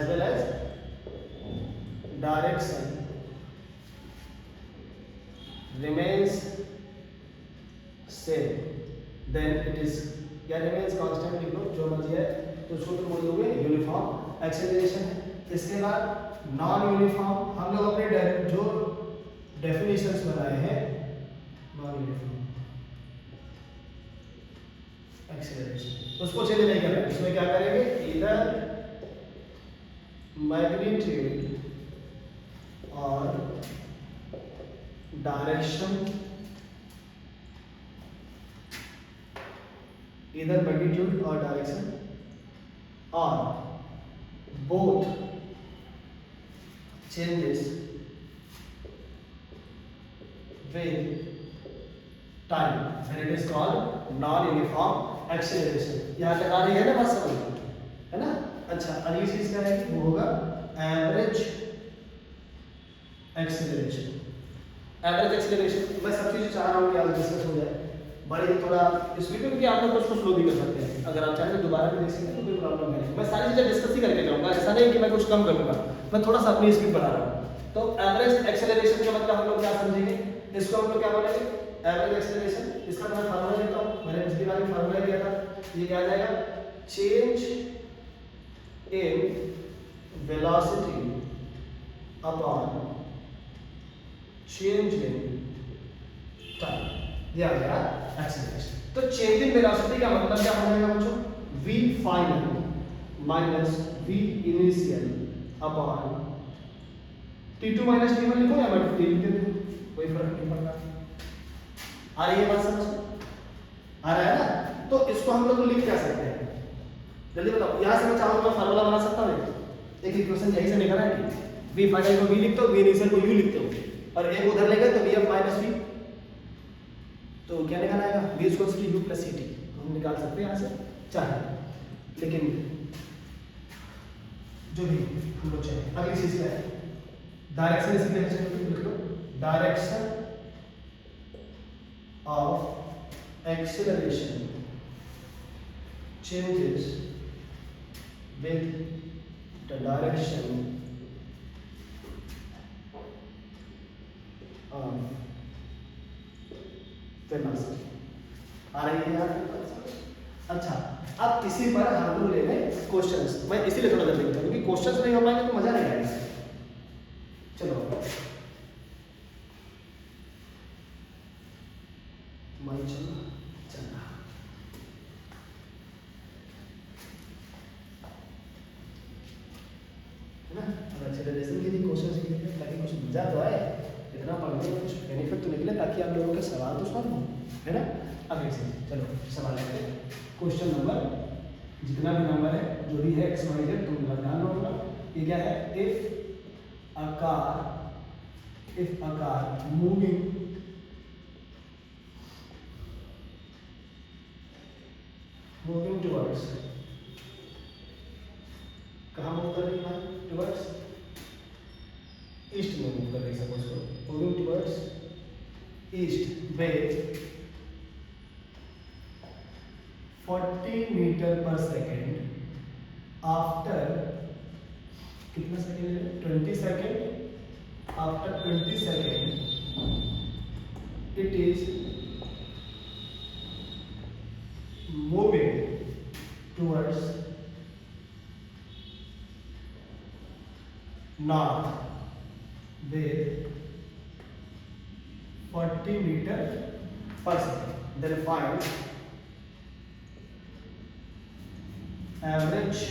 Speaker 1: well as direction remains same, then it is या remains constant लिख लो, जो मर्जी है, तो उसको तुम बोलोगे यूनिफॉर्म एक्सीलरेशन है। इसके बाद नॉन यूनिफॉर्म, हम लोग अपने जो डेफिनेशंस बनाए हैं, नॉन यूनिफॉर्म एक्सीलरेशन, उसको चेंज नहीं करना। इसमें क्या करेंगे, इधर मैग्नीट्यूड और डायरेक्शन, इधर मैग्नीट्यूड और डायरेक्शन, और both changes with time and it is called non uniform acceleration. यहाँ तक आ रही है ना बात समझ, है ना? अच्छा, अगली चीज क्या है, वो होगा एवरेज एक्सेलरेशन। एवरेज एक्सेलरेशन मैं सब चीज़ चाह रहा हूँ कि आज डिस्कस हो जाए, बड़े थोड़ा इसमें, क्योंकि आप लोग उसको स्लो भी कर सकते हैं, अगर आप चाहें तो दोबारा भी देख सकते हैं, तो कोई प्रॉब्लम नहीं। मैं सारी चीज़ें डिस्कस ही करके जाऊँगा, ऐसा नहीं कि मैं कुछ कम करूँगा, मैं थोड़ा सा अपनी स्पीड बढ़ा रहा हूँ। तो एवरेज एक्सेलरेशन का मतलब हम लोग क्या समझेंगे, इसको हम लोग क्या बोलेंगे, एवरेज एक्सेलरेशन। इसका मैं फार्मूला देता हूँ, मैंने पिछली बार भी फार्मूला दिया था, ये क्या आ जाएगा, change in velocity upon change in time, ये आ गया एक्सेलरेशन। तो चेंज इन वेलोसिटी का मतलब क्या हो जाएगा बच्चों, v final minus v initial upon t2 minus t1 लिखो या मैं t लिख देता हूं, कोई फर्क नहीं पड़ता। आ रही है बात समझ में, आ रहा है ना? तो इसको हम लोग लिख क्या सकते हैं, जल्दी बताओ। यहाँ से मैं चाहूँ तो मैं फार्मूला बना सकता हूँ, एक इक्वेशन यहीं से निकल है कि v फाइनल को v लिखते हो, v इनिशियल को u लिखते हो, और एक उधर लेकर तो vf माइनस v, तो क्या निकल आएगा, v equals to u plus ct। हम निकाल सकते हैं यहाँ से चाहे, लेकिन जो भी हम लोग चाहें। अगली चीज क्या है, डायरेक्शन, इसी तरह से लिख लो, direction of acceleration changes with the direction of velocity। आ रही है यार? अच्छा, अब इसी पर हम लोग ले लें क्वेश्चंस। मैं इसीलिए थोड़ा जल्दी करता हूँ क्योंकि क्वेश्चंस नहीं हो पाएंगे तो मजा नहीं आएगा। चलो मैं चलना है ना, और एक्सेलरेशन के लिए क्वेश्चन सीखेंगे ताकि कुछ मजा तो आए, इतना पढ़ने में कुछ बेनिफिट तो निकले, ताकि आप लोगों के सवाल तो सॉल्व हो, है ना? अगले से चलो सवाल लेते हैं। क्वेश्चन नंबर जितना भी नंबर है, जो भी है एक्स वाई जेड, तुम ध्यान रखना। ये क्या है, if a car moving towards, कहाँ मूव कर रही है, टुवर्ड्स ईस्ट में मूव कर रही है, सपोज करो moving towards east with 40 metre per second after कितना सेकेंड है, 20 second, after 20 second it is moving towards north with 40 meter per second. Then find average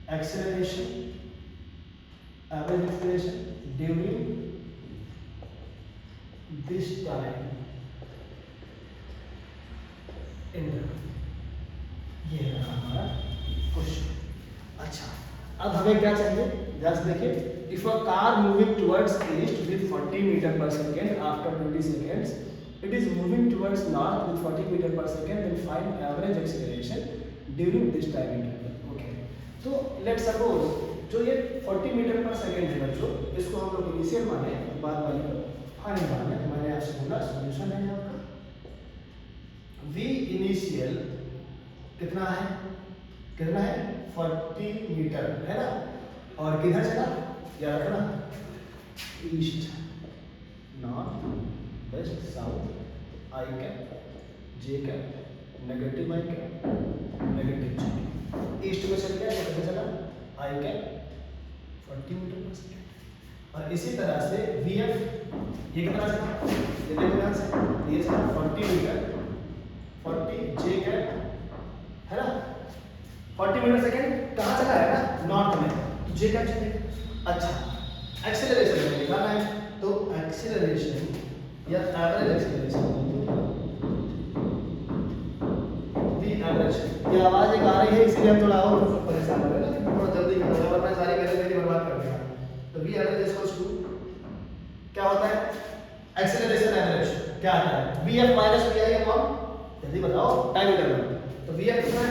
Speaker 1: acceleration during this time interval। ये है हमारा क्वेश्चन। अच्छा, अब हमें क्या चाहिए, जस्ट देखिए, if a car moving towards east with 40 metre per second after 20 seconds it is moving towards north with 40 metre per second, then find average acceleration during this time interval. Okay, तो लेट सपोज जो ये 40 मीटर पर सेकेंड है बच्चों, इसको हम लोग इनिशियल माने, बाद वाले को फाइनल माने। मैंने आपसे बोला सॉल्यूशन है आपका, v इनिशियल कितना है, 40 मीटर है ना, और किधर चला, याद रखना, ईस्ट, नॉर्थ, वेस्ट, साउथ, आई कैप, जे कैप, नेगेटिव आई कैप, नेगेटिव जे। ईस्ट में चल गया, किधर चला, आई कैप, 40 मीटर पर सेकेंड। और इसी तरह से वी एफ, ये कितना चला, ये देखो ध्यान से, ये चला 40 मीटर, 40 जे कैप, है ना, 40 मीटर सेकेंड कहाँ चला है ना, नॉर्थ में, तो जे कैप चलेगा। अच्छा, एक्सेलरेशन में निकालना है, तो एक्सेलरेशन या एवरेज एक्सेलरेशन, वी एवरेज। ये आवाज एक आ रही है इसीलिए हम थोड़ा और परेशान हो रहे हैं ना, थोड़ा जल्दी कर रहे हैं, वरना सारी गलत मेरी बर्बाद कर देगा। तो वी एवरेज इक्वल्स टू क्या होता है, एक्सेलरेशन एवरेज क्या आता है, v f minus v i upon, जल्दी बताओ टाइम इंटरवल, तो वी एफ कितना है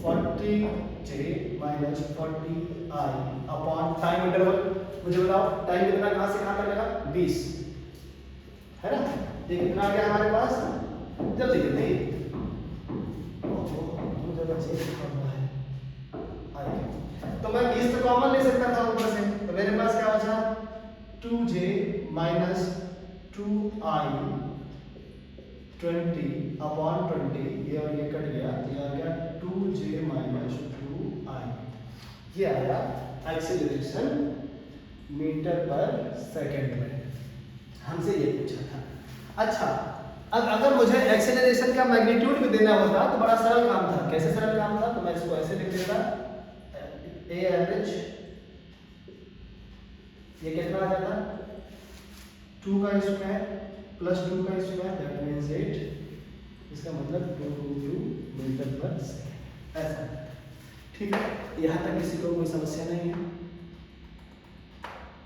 Speaker 1: 40 j minus 40 i upon time interval, मुझे बताओ टाइम कितना कहां से कहां तक लगा 20 है ना, ये कितना आ गया हमारे पास, जल्दी जल्दी तो मैं 20 तो कॉमन ले सकता था ऊपर से, तो मेरे पास क्या बचा 2j माइनस 2i 20 अपॉन 20, ये और ये कट गया, ये आ गया 2j माइनस 2i, ये आया एक्सेलरेशन मीटर पर सेकंड में, हमसे ये पूछा था। अच्छा अब अगर मुझे एक्सेलरेशन का मैग्नीट्यूड भी देना होता तो बड़ा सरल काम था, कैसे सरल काम था, तो मैं इसको ऐसे लिख देता, ए एवरेज ये कितना आ जाता 2 का स्क्वायर प्लस 2 का स्क्वायर दैट मींस 8, इसका मतलब 2 मीटर पर सेकंड, ऐसा ठीक है। यहाँ तक किसी को कोई समस्या नहीं है,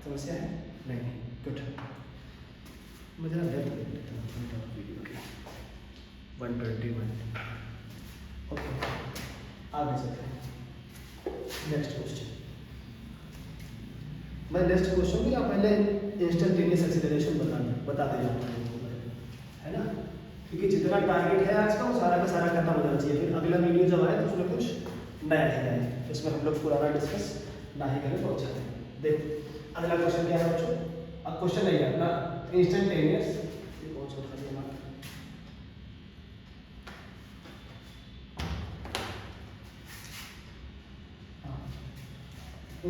Speaker 1: समस्या है नहीं, गुड। मुझे ना डेप्थ देख लेता हूँ वीडियो की 121, ओके आगे चलते हैं नेक्स्ट क्वेश्चन। मैं नेक्स्ट क्वेश्चन की पहले इंस्टेंटेनियस एक्सीलरेशन बता दे रहा हूँ, है ना, क्योंकि जितना टारगेट है आज का वो सारा का सारा खत्म हो जाना चाहिए, फिर अगला वीडियो जब आए तो उसमें कुछ नया रह जाए, इसमें हम लोग पुराना डिस्कस ना ही करें तो अच्छा है। देखो अगला क्वेश्चन क्या है बच्चों, अब क्वेश्चन नहीं है अपना इंस्टेंटेनियस, ये कौन सा था ये हमारा,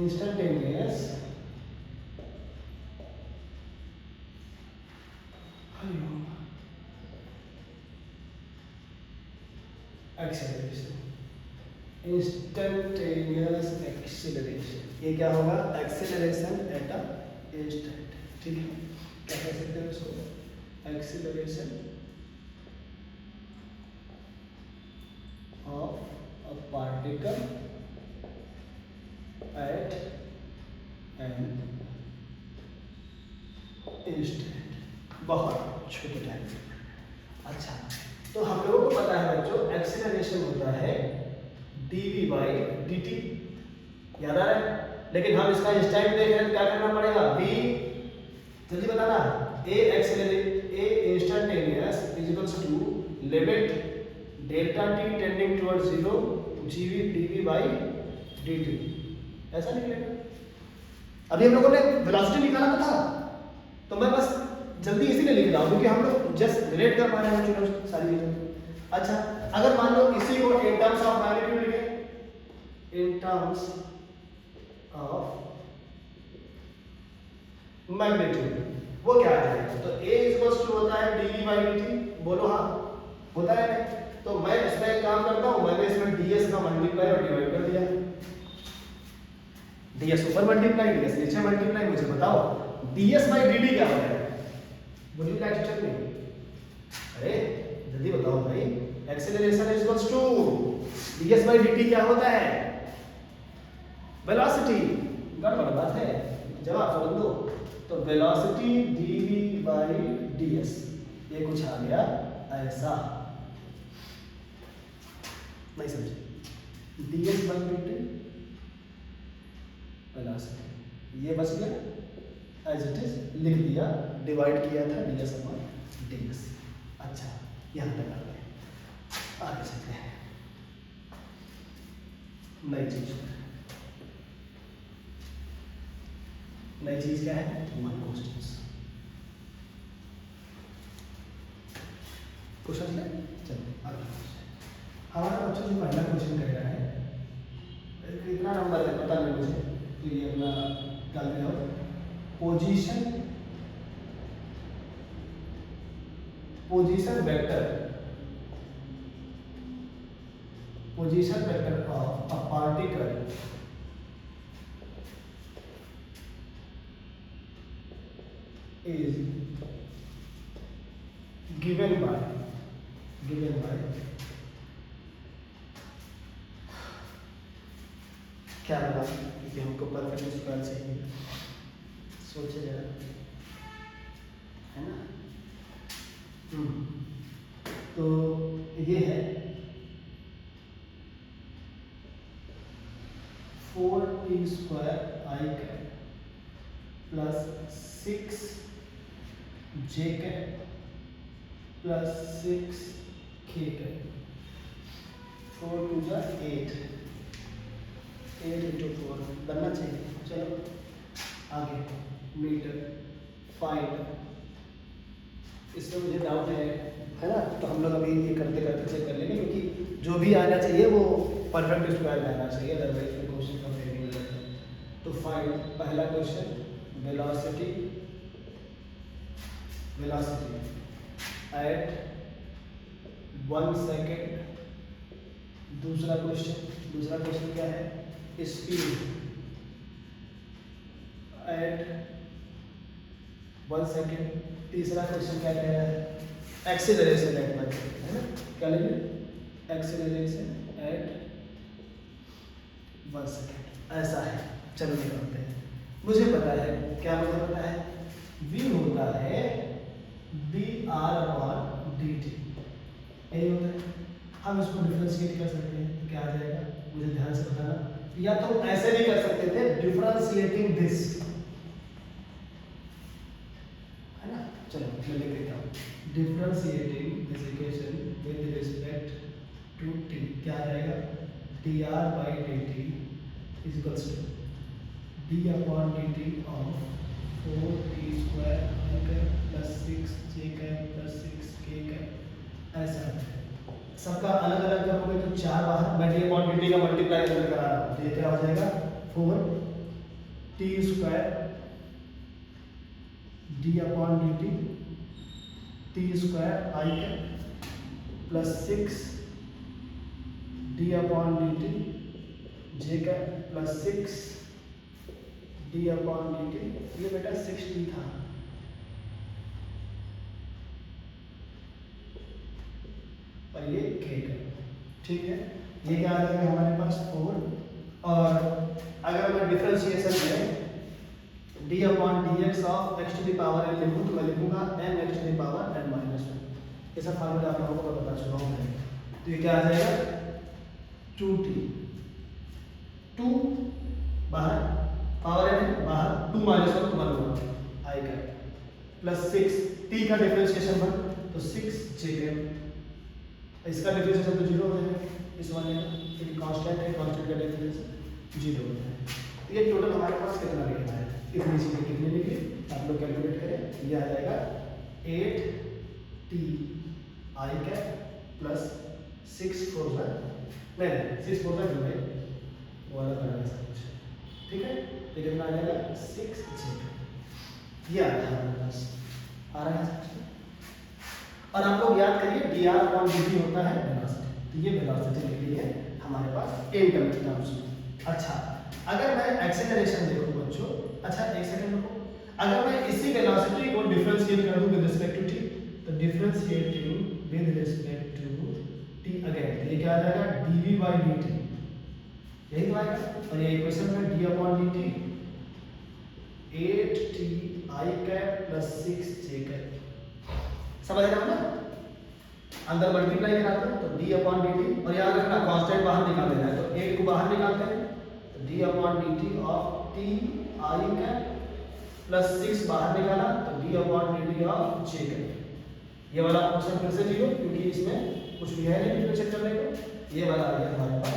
Speaker 1: इंस्टेंटेनियस एक्सेलरेशन, इंस्टेंटेनियस एक्सेलरेशन, ये क्या होगा एक्सेलरेशन एट अ इंस्टेंट, ठीक है, क्या कह सकते हैं इसको acceleration of a particle at an instant, बहुत छोटे टाइम। अच्छा तो हम लोगों को पता है बच्चों एक्सेलरेशन होता है dv बाई dt, याद आ रहा है, लेकिन हम इसका इंस्टेंट देख रहे हैं, क्या करना पड़ेगा v, जल्दी बताना, a instantaneous is equals to limit delta t tending towards 0 gv dv by dt, ऐसा निकलेगा। अभी हम लोगों ने वेलोसिटी निकाला था, तो मैं बस जल्दी इसीलिए लिख रहा हूँ क्योंकि हम लोग जस्ट रिलेट कर पा रहे हैं चीजों सारी चीजें। अच्छा अगर मान लो इसी को इन टर्म्स ऑफ मैग्नीट्यूड लिखें, इन टर्म्स ऑफ मैग्नीट्यूड वो क्या आ जाएगा, तो a इक्वल्स टू होता है dv बाई dt, बोलो हाँ होता है ना, तो मैं इसमें एक काम करता हूँ, मैंने इसमें ds का मल्टीप्लाई और डिवाइड कर दिया, ds ऊपर मल्टीप्लाई ds नीचे मल्टीप्लाई, मुझे बताओ ds बाई dt क्या होता है, would you like to tell me, अरे जल्दी बताओ भाई, acceleration is equals to ds by dt क्या होता है, वेलोसिटी, गड़बड़ बात है, जवाब समझ दो, तो वेलोसिटी dv बाई ds, ये कुछ आ गया ऐसा, नहीं समझे, ds बाई dt वेलोसिटी, ये बच गया एज इट इज लिख दिया, डिवाइड किया था ds अपॉन ds। अच्छा यहाँ तक आ गए, आगे चलते हैं नई चीज, नई चीज क्या है, वन क्वेश्चंस, क्वेश्चन है, चलो आगे हमारा बच्चों जो पहला क्वेश्चन कह रहा है, कितना नंबर है पता नहीं मुझे, तो ये अपना डाल दिया, position vector of a particle is given by क्या बना, क्योंकि हमको परफेक्ट स्क्वायर चाहिए, सोचे जरा है ना। तो ये है 4t² i cap plus 6j cap plus 6k cap. 4 2 जा 8 into 4 बनना चाहिए। चलो आगे मीटर फाइंड, इसमें मुझे डाउट है ना, तो हम लोग अभी ये करते करते चेक कर लेंगे, क्योंकि जो भी आना चाहिए वो परफेक्ट स्क्वायर में आना चाहिए, अदरवाइज फिर क्वेश्चन का फेल हो जाता है। तो फाइंड, पहला क्वेश्चन वेलोसिटी एट 1 सेकेंड। दूसरा क्वेश्चन क्या है, स्पीड एट 1 सेकेंड। तीसरा क्वेश्चन क्या कह रहा है, एक्सीलरेशन एट 1 सेकेंड, है ना, क्या लेंगे, एक्सीलरेशन एट 1 सेकेंड, ऐसा है। चलो निकालते हैं। मुझे पता है, क्या मुझे पता है, v होता है dr/dt, यही होता है। हम इसको डिफरेंशिएट कर सकते हैं, तो क्या आ जाएगा, मुझे ध्यान से बताना, या तो ऐसे भी कर सकते थे, डिफरेंशिएटिंग दिस, है ना। चलो मैं लिख देता हूँ, differentiating this equation with respect to t, क्या आ जाएगा, dr/dt is equals to d/dt of 4t² plus 6j plus 6k, ऐसा सबका अलग अलग करोगे तो 4 बाहर, मैं d/dt का मल्टीप्लाई अंदर करा रहा हूँ, तो ये क्या हो जाएगा 4t² d/dt t² i plus 6 d/dt j plus 6 d/dt, ये बेटा 6t था, और ये k का, ठीक है। ये क्या आ जाएगा हमारे पास 4, और अगर मैं डिफरेंशिएशन में d/dx of x to the power n लिखूं तो मैं लिखूंगा n x to the power n minus 1। ये सब फार्मूला आप लोगों को पता चुका होगा। तो ये क्या आ जाएगा 2t, 2 बाहर, पावर n बाहर, 2 माइनस 1 1 होगा i का, प्लस 6 t का डिफरेंशिएशन 1, तो 6j कैप, इसका डिफरेंशिएशन तो 0 हो जाएगा इस वाले का, क्योंकि कांस्टेंट है, कांस्टेंट का डिफरेंशिएशन 0 हो जाएगा। तो ये टोटल हमारे पास कितना लिखना है, इतनी चीजें कितने लिखे आप लोग कैलकुलेट करें, ये आ जाएगा 8t i कैप प्लस 6 4 नहीं 6 4 जो है वो वाला बनाना सब कुछ, ठीक है। तो कितना आ जाएगा 6j, ये आ रहा है हमारे पास, आ रहा है। और आप लोग याद करिए dr/dt होता है वेलोसिटी, तो ये वेलोसिटी लिख ली है हमारे पास इन टर्म्स में। अच्छा, अगर मैं एक्सेलरेशन देखूं बच्चों, अच्छा एक सेकंड रुको, अगर मैं इसी वेलोसिटी को डिफरेंशिएट कर दूं विद रिस्पेक्ट टू t, तो differentiating with respect to t again, ये क्या आ जाएगा dv/dt, यही तो आएगा। और ये इक्वेशन में d/dt 8t i cap plus 6j cap, समझ रहे हो ना, अंदर मल्टीप्लाई कराते हैं तो d/dt, और याद रखना कांस्टेंट बाहर निकाल देना है, तो 8 को बाहर निकालते हैं तो d/dt of t i cap plus 6 बाहर निकाला तो d/dt ऑफ j कैप। ये वाला ऑप्शन फिर से 0, क्योंकि इसमें कुछ भी है नहीं चेक करने को। ये वाला आ गया हमारे पास,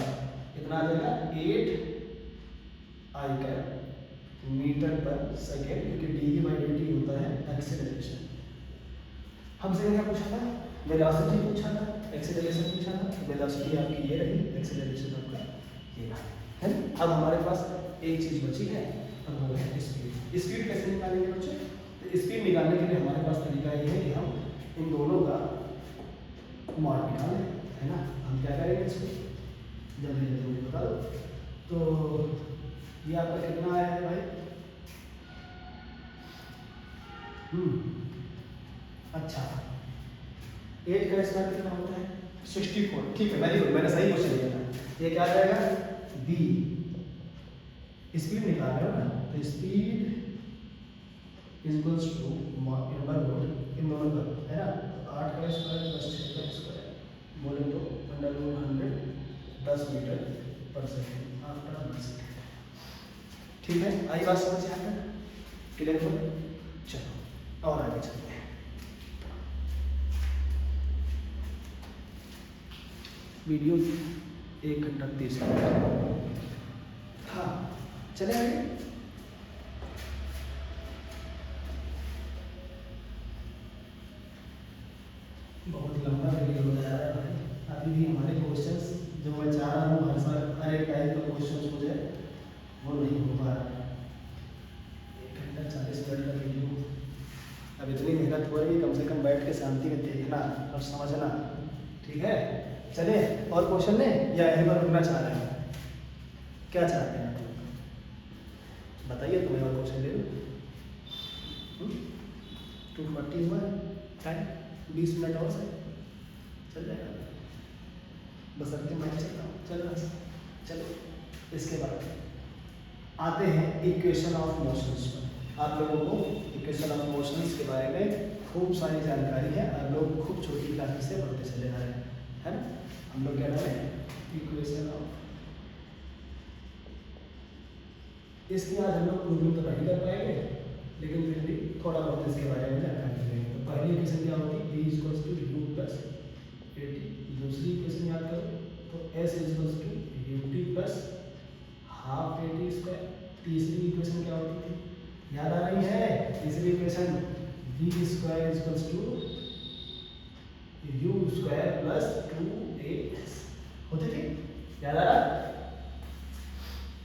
Speaker 1: कितना आ जाएगा 8 i cap metre per second, क्योंकि dv/dt होता है एक्सेलरेशन। हमसे क्या पूछा था, वेलोसिटी पूछा था, एक्सेलरेशन पूछा था। वेलोसिटी आपकी ये रही, एक्सेलरेशन आपका ये रहा, है ना। अब हमारे पास एक चीज बची है, और वो है स्पीड। स्पीड कैसे निकालेंगे बच्चों, तो स्पीड निकालने के लिए हमारे पास तरीका ये है कि हम इन दोनों का मॉड निकालें, है ना। हम क्या करेंगे, इसको जल्दी जल्दी मुझे बता दो। तो ये आपका कितना आया है भाई, अच्छा 8 का स्क्वायर कितना होता है 64, ठीक है, वेरी गुड, मैंने सही क्वेश्चन दिया था। ये क्या आ जाएगा b, स्पीड निकाल रहे हो ना, तो स्पीड इक्वल्स टू वर्गमूल इन दोनों का है ना, 8 का स्क्वायर प्लस 6 का स्क्वायर बोले तो √100 10 metre per second after 1 second. ठीक है, आई बात समझ यहाँ तक क्लियर हो? चलो और आगे चलते हैं। वीडियो 1 घंटा 30 मिनट। हाँ चले आगे। बहुत लंबा वीडियो हो जा रहा है। अभी भी हमारे क्वेश्चंस जो मैं चाह रहा हूँ हर साल हर एक टाइप का क्वेश्चंस हो जाए वो नहीं हो पा रहा है। 1 घंटा 40 मिनट का वीडियो, अब इतनी मेहनत हो रही है, कम से कम बैठ के शांति में देखना और समझना। ठीक है, चलिए और क्वेश्चन ने या यहीं पर रुकना चाह रहे हैं? क्या चाहते हैं आप लोग बताइए, तुम्हें और क्वेश्चन ले लो। 2:40 हुआ टाइम, 20 मिनट और से चल जाएगा, बस अंतिम मैं चलता हूँ। चलो चलो इसके बाद आते हैं इक्वेशन ऑफ मोशंस पर। आप लोगों को इक्वेशन ऑफ मोशंस के बारे में खूब सारी जानकारी है, आप लोग खूब छोटी क्लासेस से पढ़ते चले आ रहे हैं, है ना। हम लोग क्या नाम है इक्वेशन ऑफ, इसकी आज हम लोग प्रूविंग तो नहीं कर पाएंगे, लेकिन फिर भी थोड़ा बहुत इसके बारे में जानकारी लेंगे। तो पहली इक्वेशन क्या होती है, b = u + 80। दूसरी इक्वेशन याद करो तो s = ut + ½ 80²। तीसरी इक्वेशन क्या होती थी, याद आ रही है? तीसरी इक्वेशन v² = u² + 2as होती थी, याद आ रहा?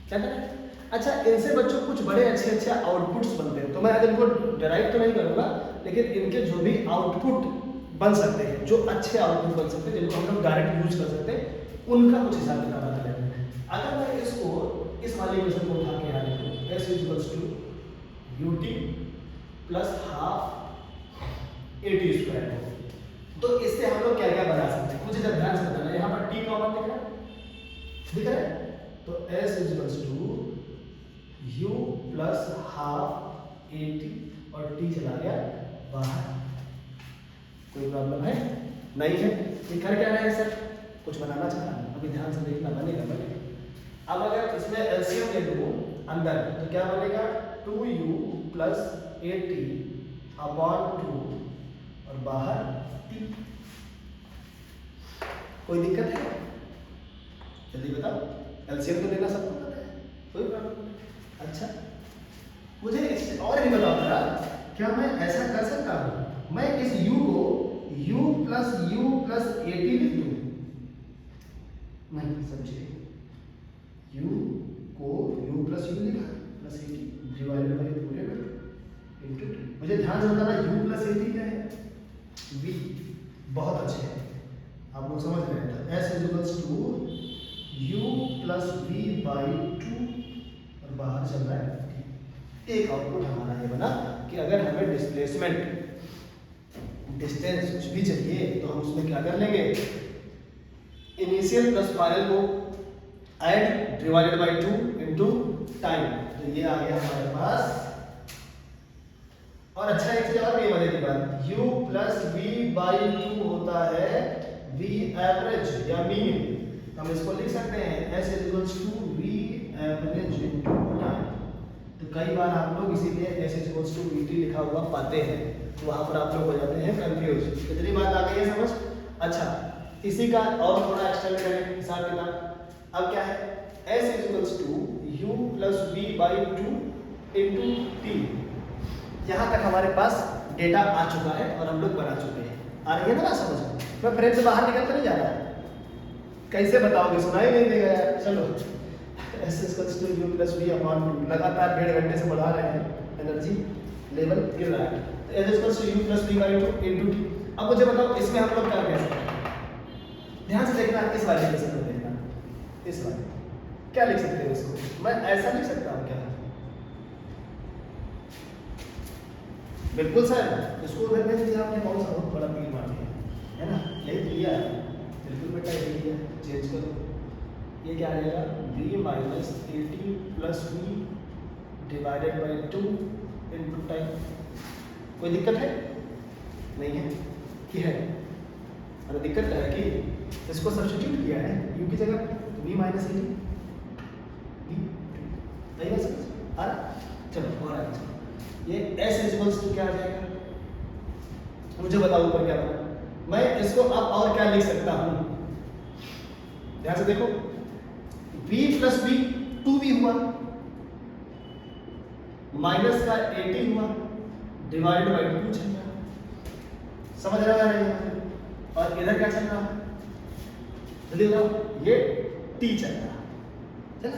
Speaker 1: क्या करें? अच्छा, इनसे बच्चों कुछ बड़े अच्छे आउटपुट्स बनते हैं, तो मैं आज इनको डिराइव तो नहीं करूँगा, लेकिन इनके जो भी आउटपुट बन सकते हैं, जो अच्छे आउटपुट बन सकते हैं, जिनको हम लोग डायरेक्ट यूज कर सकते हैं, उनका कुछ हिसाब किताब बता लेते हैं। अगर मैं इसको इस वाले इक्वेशन को उठा के आने को s = ut + ½ 80², तो इससे हम लोग क्या क्या बना सकते हैं, मुझे जब ध्यान से बताना। यहाँ पर t कॉमन दिख रहा है, तो s = u + ½ 80 और t चला गया बाहर। कोई प्रॉब्लम है? नहीं है। ये कर क्या रहा है सर? कुछ बनाना चाह रहा हूँ, अभी ध्यान से देखना, बनेगा। अब अगर इसमें एलसीएम ले लूँ अंदर तो क्या बनेगा, 2u + 80/2 और बाहर t। कोई दिक्कत है? जल्दी बताओ, एलसीएम तो लेना सबको पता है, कोई प्रॉब्लम नहीं। अच्छा, मुझे इससे और भी बताओ जरा, क्या मैं ऐसा कर सकता हूँ, मैं इस u को u + 80 लिख दूँ? नहीं, समझिए, u को u + u लिखा + 80 डिवाइडेड बाय पूरे में इनटू 2। मुझे ध्यान से बताना, u + 80 क्या है? v। बहुत अच्छे हैं आप लोग, समझ रहे हैं। s = u + v/2 और बाहर चल रहा है। एक आउटपुट हमारा ये बना कि अगर हमें डिस्प्लेसमेंट डिस्टेंस कुछ भी चाहिए तो हम उसमें क्या कर लेंगे, इनिशियल प्लस फाइनल को add divided by 2 into time, तो ये आ गया हमारे पास। और अच्छा एक चीज और भी मजे की बात, u + v/2 होता है v एवरेज या मीन। हम इसको लिख सकते हैं s = v average into time. तो कई बार आप लोग इसीलिए s = vt लिखा हुआ पाते हैं, तो वहां पर आप लोग हो जाते हैं कंफ्यूज। इतनी बात आ गई है समझ? अच्छा, इसी का और थोड़ा एक्सटेंड करें हिसाब किताब। अब क्या है, s = u + v/2 into t। यहाँ तक हमारे पास डेटा आ चुका है और हम लोग बना चुके हैं। आ रही है ना बात समझ? मैं फ्रेम से बाहर निकल कर नहीं जा रहा है, कैसे बताओगे, सुनाई नहीं देगा यार। चलो, s = u + v/2, लगातार 1.5 घंटे से बढ़ा रहे हैं, एनर्जी लेवल गिर रहा है। s = u + v/2 into t। अब मुझे बताओ इसमें हम लोग क्या कह सकते हैं? ध्यान से देखना, इस वाले इक्वेशन को देखना, इस वाले क्या लिख सकते हो इसको? मैं ऐसा लिख सकता हूँ क्या? बिल्कुल सर, इसको उधर भेज दिया आपने, बहुत सा बहुत बड़ा पीर मार दिया है ना, यही तो लिया है। बिल्कुल बेटा यही लिया, चेंज करो। ये क्या आ जाएगा, v - 80 + v divided by 2 into time. कोई दिक्कत है? नहीं है कि है? अरे दिक्कत है कि इसको सब्स्टिट्यूट किया है u की जगह v माइनस ए टी नहीं है समझ आ रहा? चलो और आगे चलो, ये s इक्वल्स टू क्या आ जाएगा? मुझे बताओ ऊपर क्या बना। मैं इसको अब और क्या लिख सकता हूँ, ध्यान से देखो, v प्लस v 2v हुआ, माइनस का 80 हुआ, डिवाइड बाई 2 चल रहा, समझ रहा है? और इधर क्या चल रहा है? जल्दी बताओ, ये t चल रहा, चल।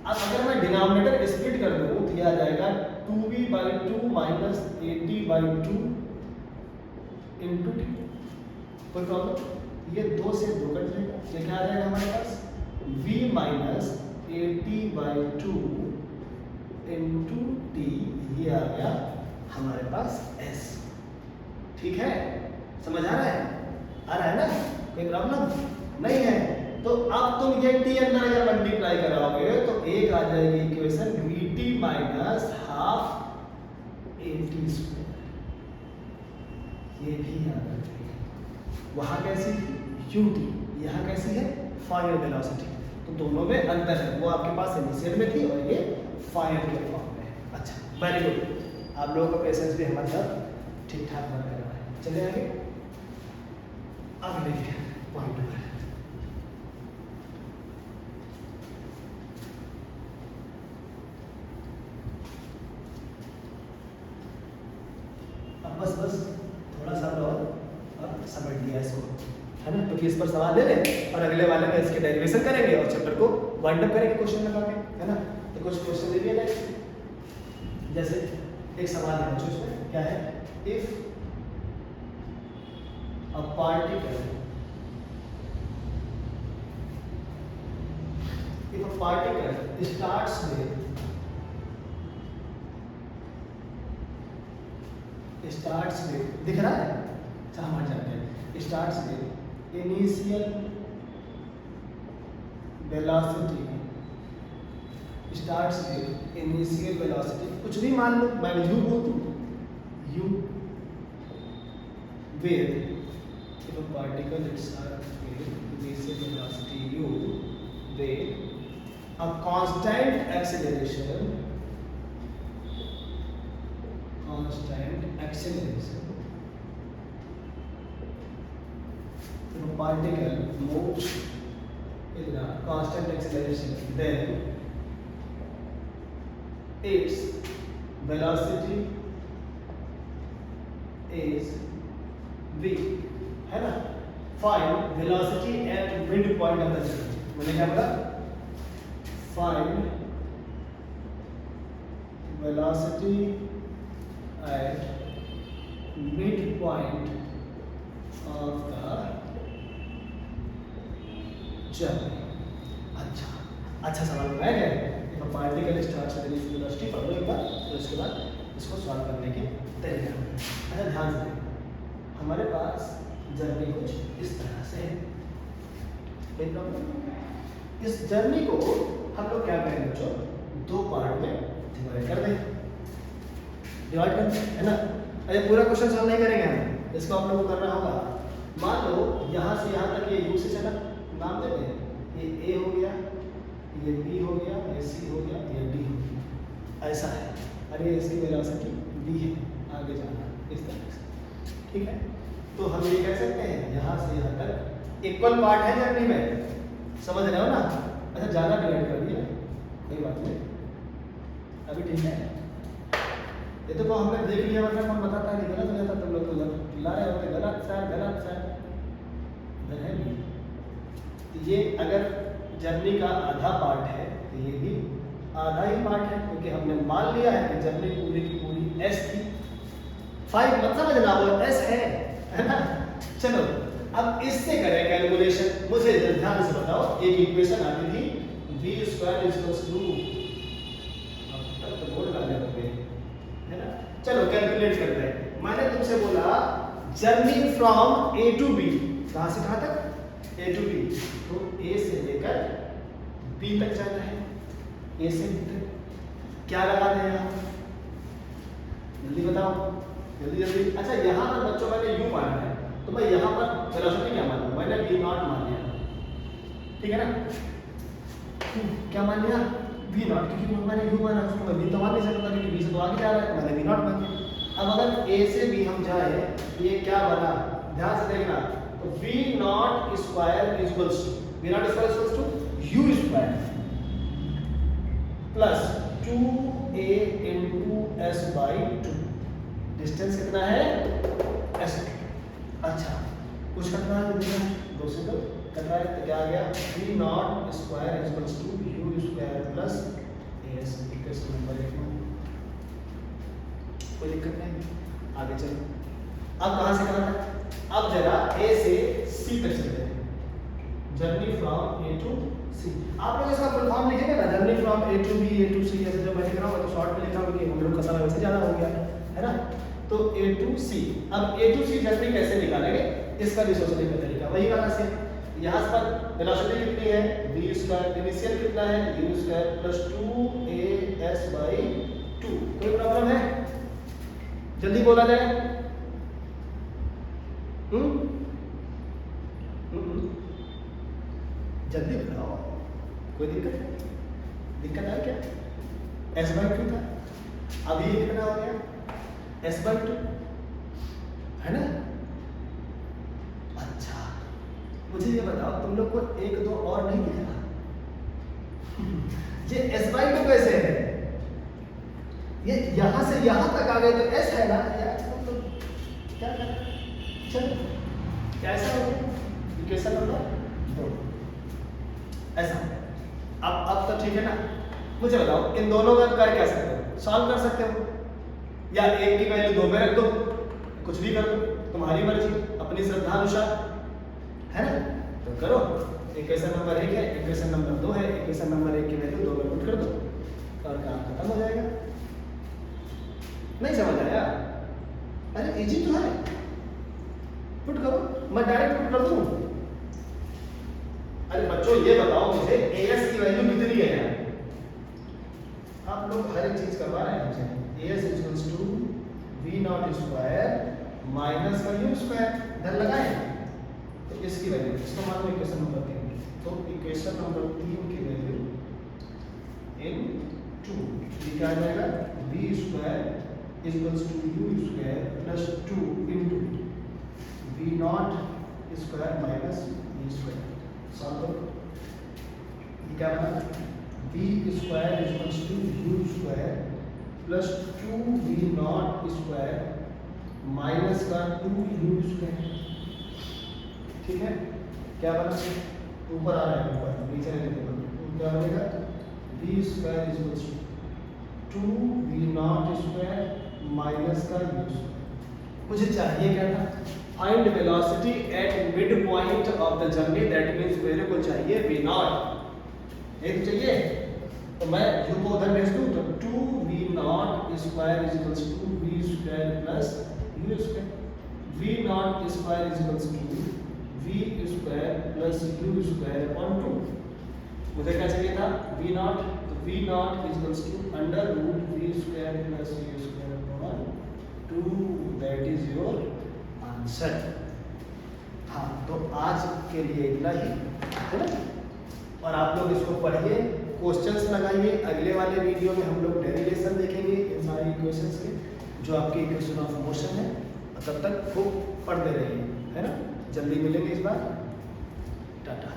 Speaker 1: अब अगर मैं डिनोमिनेटर स्प्लिट कर दूं तो यह आ जाएगा 2v by 2 minus 80 by 2 into T. कोई प्रॉब्लम? ये 2 से 2 कट जाएगा, ये क्या आ जाएगा हमारे पास? v minus 80 by 2 into T, ये आ गया हमारे पास s। ठीक है, समझ आ रहा है? आ रहा है ना? कोई प्रॉब्लम नहीं है? तो अब तुम ये t अंदर अगर मल्टीप्लाई कराओगे तो एक आ जाएगी equation vt minus half at square, ये भी याद रखिए। वहां कैसी थी ut, यहाँ कैसी है फाइनल वेलोसिटी, तो दोनों में अंतर है, वो आपके पास इनिशियल में थी और ये फाइनल के फॉर्म में है। अच्छा वेरी गुड, आप लोगों का पेशेंस भी हमारे साथ ठीक ठाक वर्क कर रहा है। चलिए आगे, अब देखिए पॉइंट नंबर, अब बस थोड़ा सा और समझ लिया इसको, है ना? क्योंकि इस पर सवाल दे रहे हैं और अगले वाले में इसके डेरिवेशन करेंगे और चैप्टर को वाइंड अप करेंगे क्वेश्चन लगा के, है ना? तो कुछ क्वेश्चन दे दिया जाए, जैसे एक सवाल है बच्चों इसमें, क्या है? If a particle starts with दिख रहा है? अच्छा हम हट जाते हैं। Starts with initial velocity, starts with initial velocity, कुछ भी मान लो, मैं u बोल दूं, u with if a particle starts with initial velocity u with a constant acceleration, if a particle moves with a constant acceleration, then its velocity is v, है ना? Find velocity at midpoint of the journey। मैंने क्या बोला? Find velocity at midpoint of the journey। अच्छा सवाल बनाया गया है। If a particle starts with initial velocity, पढ़ो एक बार, तो इसके बाद इसको सॉल्व करने के तरीके होंगे। अच्छा ध्यान से, हमारे पास जर्नी कुछ इस तरह से है, इस जर्नी को हम लोग क्या करेंगे बच्चों? 2 पार्ट में डिवाइड कर दें, है ना? अरे पूरा क्वेश्चन सॉल्व नहीं करेंगे हम, इसको आप लोगों को करना होगा। मान लो यहाँ से यहाँ तक ये u से चला, नाम देते हैं, ये a हो गया, ये b हो गया, ये c हो गया, ये d हो गया, ऐसा है। अरे इसकी वेलोसिटी v है, आगे जाना इस तरह से, ठीक है? तो हम ये कह सकते हैं यहाँ से यहाँ तक इक्वल पार्ट है जर्नी में, समझ रहे हो ना? अच्छा ज़्यादा डिवाइड कर दिया, कोई बात नहीं, अभी ठीक है। ये तो हमने देख लिया, मतलब कौन बताता है कि गलत हो जाता, तुम लोग तो उधर ला रहे होते, गलत सर इधर है भी। तो ये अगर जर्नी का आधा पार्ट है तो ये भी आधा ही पार्ट है, क्योंकि हमने मान लिया है कि जर्नी पूरी की पूरी s थी। 5 मत समझना, वो s है ना? चलो अब इससे करें कैलकुलेशन। मुझे ध्यान से बताओ, एक इक्वेशन आती थी v स्क्वायर इक्वल्स टू, अब तक तो बोल डाले होंगे, है ना? चलो कैलकुलेट करते हैं। मैंने तुमसे बोला journey from a to b, कहां से कहां तक? a टू b, तो a से लेकर b तक जाना है, a से b तक। क्या लगा दें यहाँ? जल्दी बताओ, जल्दी जल्दी। अच्छा यहाँ पर बच्चों मैंने u माना है, तो मैं यहाँ पर वेलोसिटी क्या मान लूँ? मैंने v नॉट मान लिया, ठीक है ना? क्या मान लिया? v नॉट, क्योंकि मैंने u माना, उसको मैं v तो मान नहीं सकता क्योंकि v से तो आगे जा रहा है, मैंने v नॉट मान लिया। अब अगर a से b हम जाए, ये क्या बना? ध्यान से देखना, तो v not square equals to u square plus 2a into s by 2। Distance कितना है? s। अच्छा कुछ कटना है, दो से दो कटना है, तो क्या आ गया? v not square equals to u square plus as equation number 1 में। कोई दिक्कत नहीं, आगे चलो। अब कहां से करना है? अब जरा a से c तक चलते हैं, journey from a to c। आप लोग इसका फुल फॉर्म लिखेंगे ना, journey from a to b, a to c, ऐसे जो मैं लिख रहा हूं तो शॉर्ट में लिखा हूं कि हम लोग का समय वैसे ज्यादा हो गया है ना। तो a टू c, अब a टू c जर्नी कैसे निकालेंगे, इसका भी सोचने का तरीका वही वाला से। यहाँ पर वेलोसिटी कितनी है? v स्क्वायर, इनिशियल कितना है? u square plus 2as by 2। कोई प्रॉब्लम है? जल्दी बोला जाए। जल्दी बताओ, कोई दिक्कत है? दिक्कत है क्या? s बाई 2 था, अब ये कितना हो गया? s बाई 2 है ना। अच्छा मुझे ये बताओ, तुम लोग को एक दो और नहीं दिख रहा? ये s बाई 2 कैसे है? ये यहां से यहां तक आ गए तो s है ना यार, तो क्या कर? चलो कैसा हो गया? इक्वेशन नंबर 2 ऐसा। अब तो ठीक है ना। मुझे बताओ, इन दोनों का कर क्या सकते हो? सॉल्व कर सकते हो, या एक की वैल्यू 2 में रख दो, कुछ भी कर दो, तुम्हारी मर्जी, अपनी श्रद्धा अनुसार, है ना। तो करो, इक्वेशन नंबर 1 है, इक्वेशन नंबर 2 है, इक्वेशन नंबर 1 की वैल्यू 2 में पुट कर दो और काम खत्म हो जाएगा। नहीं समझ आया? अरे इजी तो है, पुट करो, मैं डायरेक्ट पुट कर दूं। अरे बच्चों ये बताओ मुझे, as की वैल्यू कितनी है यार? आप लोग हर एक चीज करवा रहे हैं मुझे। as equals to v not square minus का u स्क्वायर, इधर लगाएं तो इसकी वैल्यू, इसको मान लो इक्वेशन नंबर 3, तो इक्वेशन नंबर 3 की वैल्यू इन 2 ये क्या आ जाएगा? v square equals to u square plus 2 into v not square minus v square. Solve करो, ये क्या बना? v square equals to u square plus 2v not square minus का 2u स्क्वायर, ठीक है। क्या बना? ऊपर आ रहा है, ऊपर नीचे नहीं लिखूंगा, क्या बनेगा? v square equals to 2v not square minus का u स्क्वायर। मुझे चाहिए क्या था? Find velocity at mid point of the journey, that means मेरे को चाहिए v नॉट, एक चाहिए, तो मैं u को उधर भेज दूं तो 2v not square equals to v square plus u square, v not square equals to v square plus u square upon 2। मुझे क्या चाहिए था? v नॉट, तो v not equals to under root v square plus u square upon 2, that is your answer. हाँ तो आज के लिए इतना ही है ना, और आप लोग इसको पढ़िए, क्वेश्चंस लगाइए। अगले वाले वीडियो में हम लोग डेरिवेशन देखेंगे इन सारी इक्वेशंस के, जो आपके इक्वेशन ऑफ मोशन है। तब तक खूब पढ़ते रहिए, है ना। जल्दी मिलेंगे इस बार, टाटा।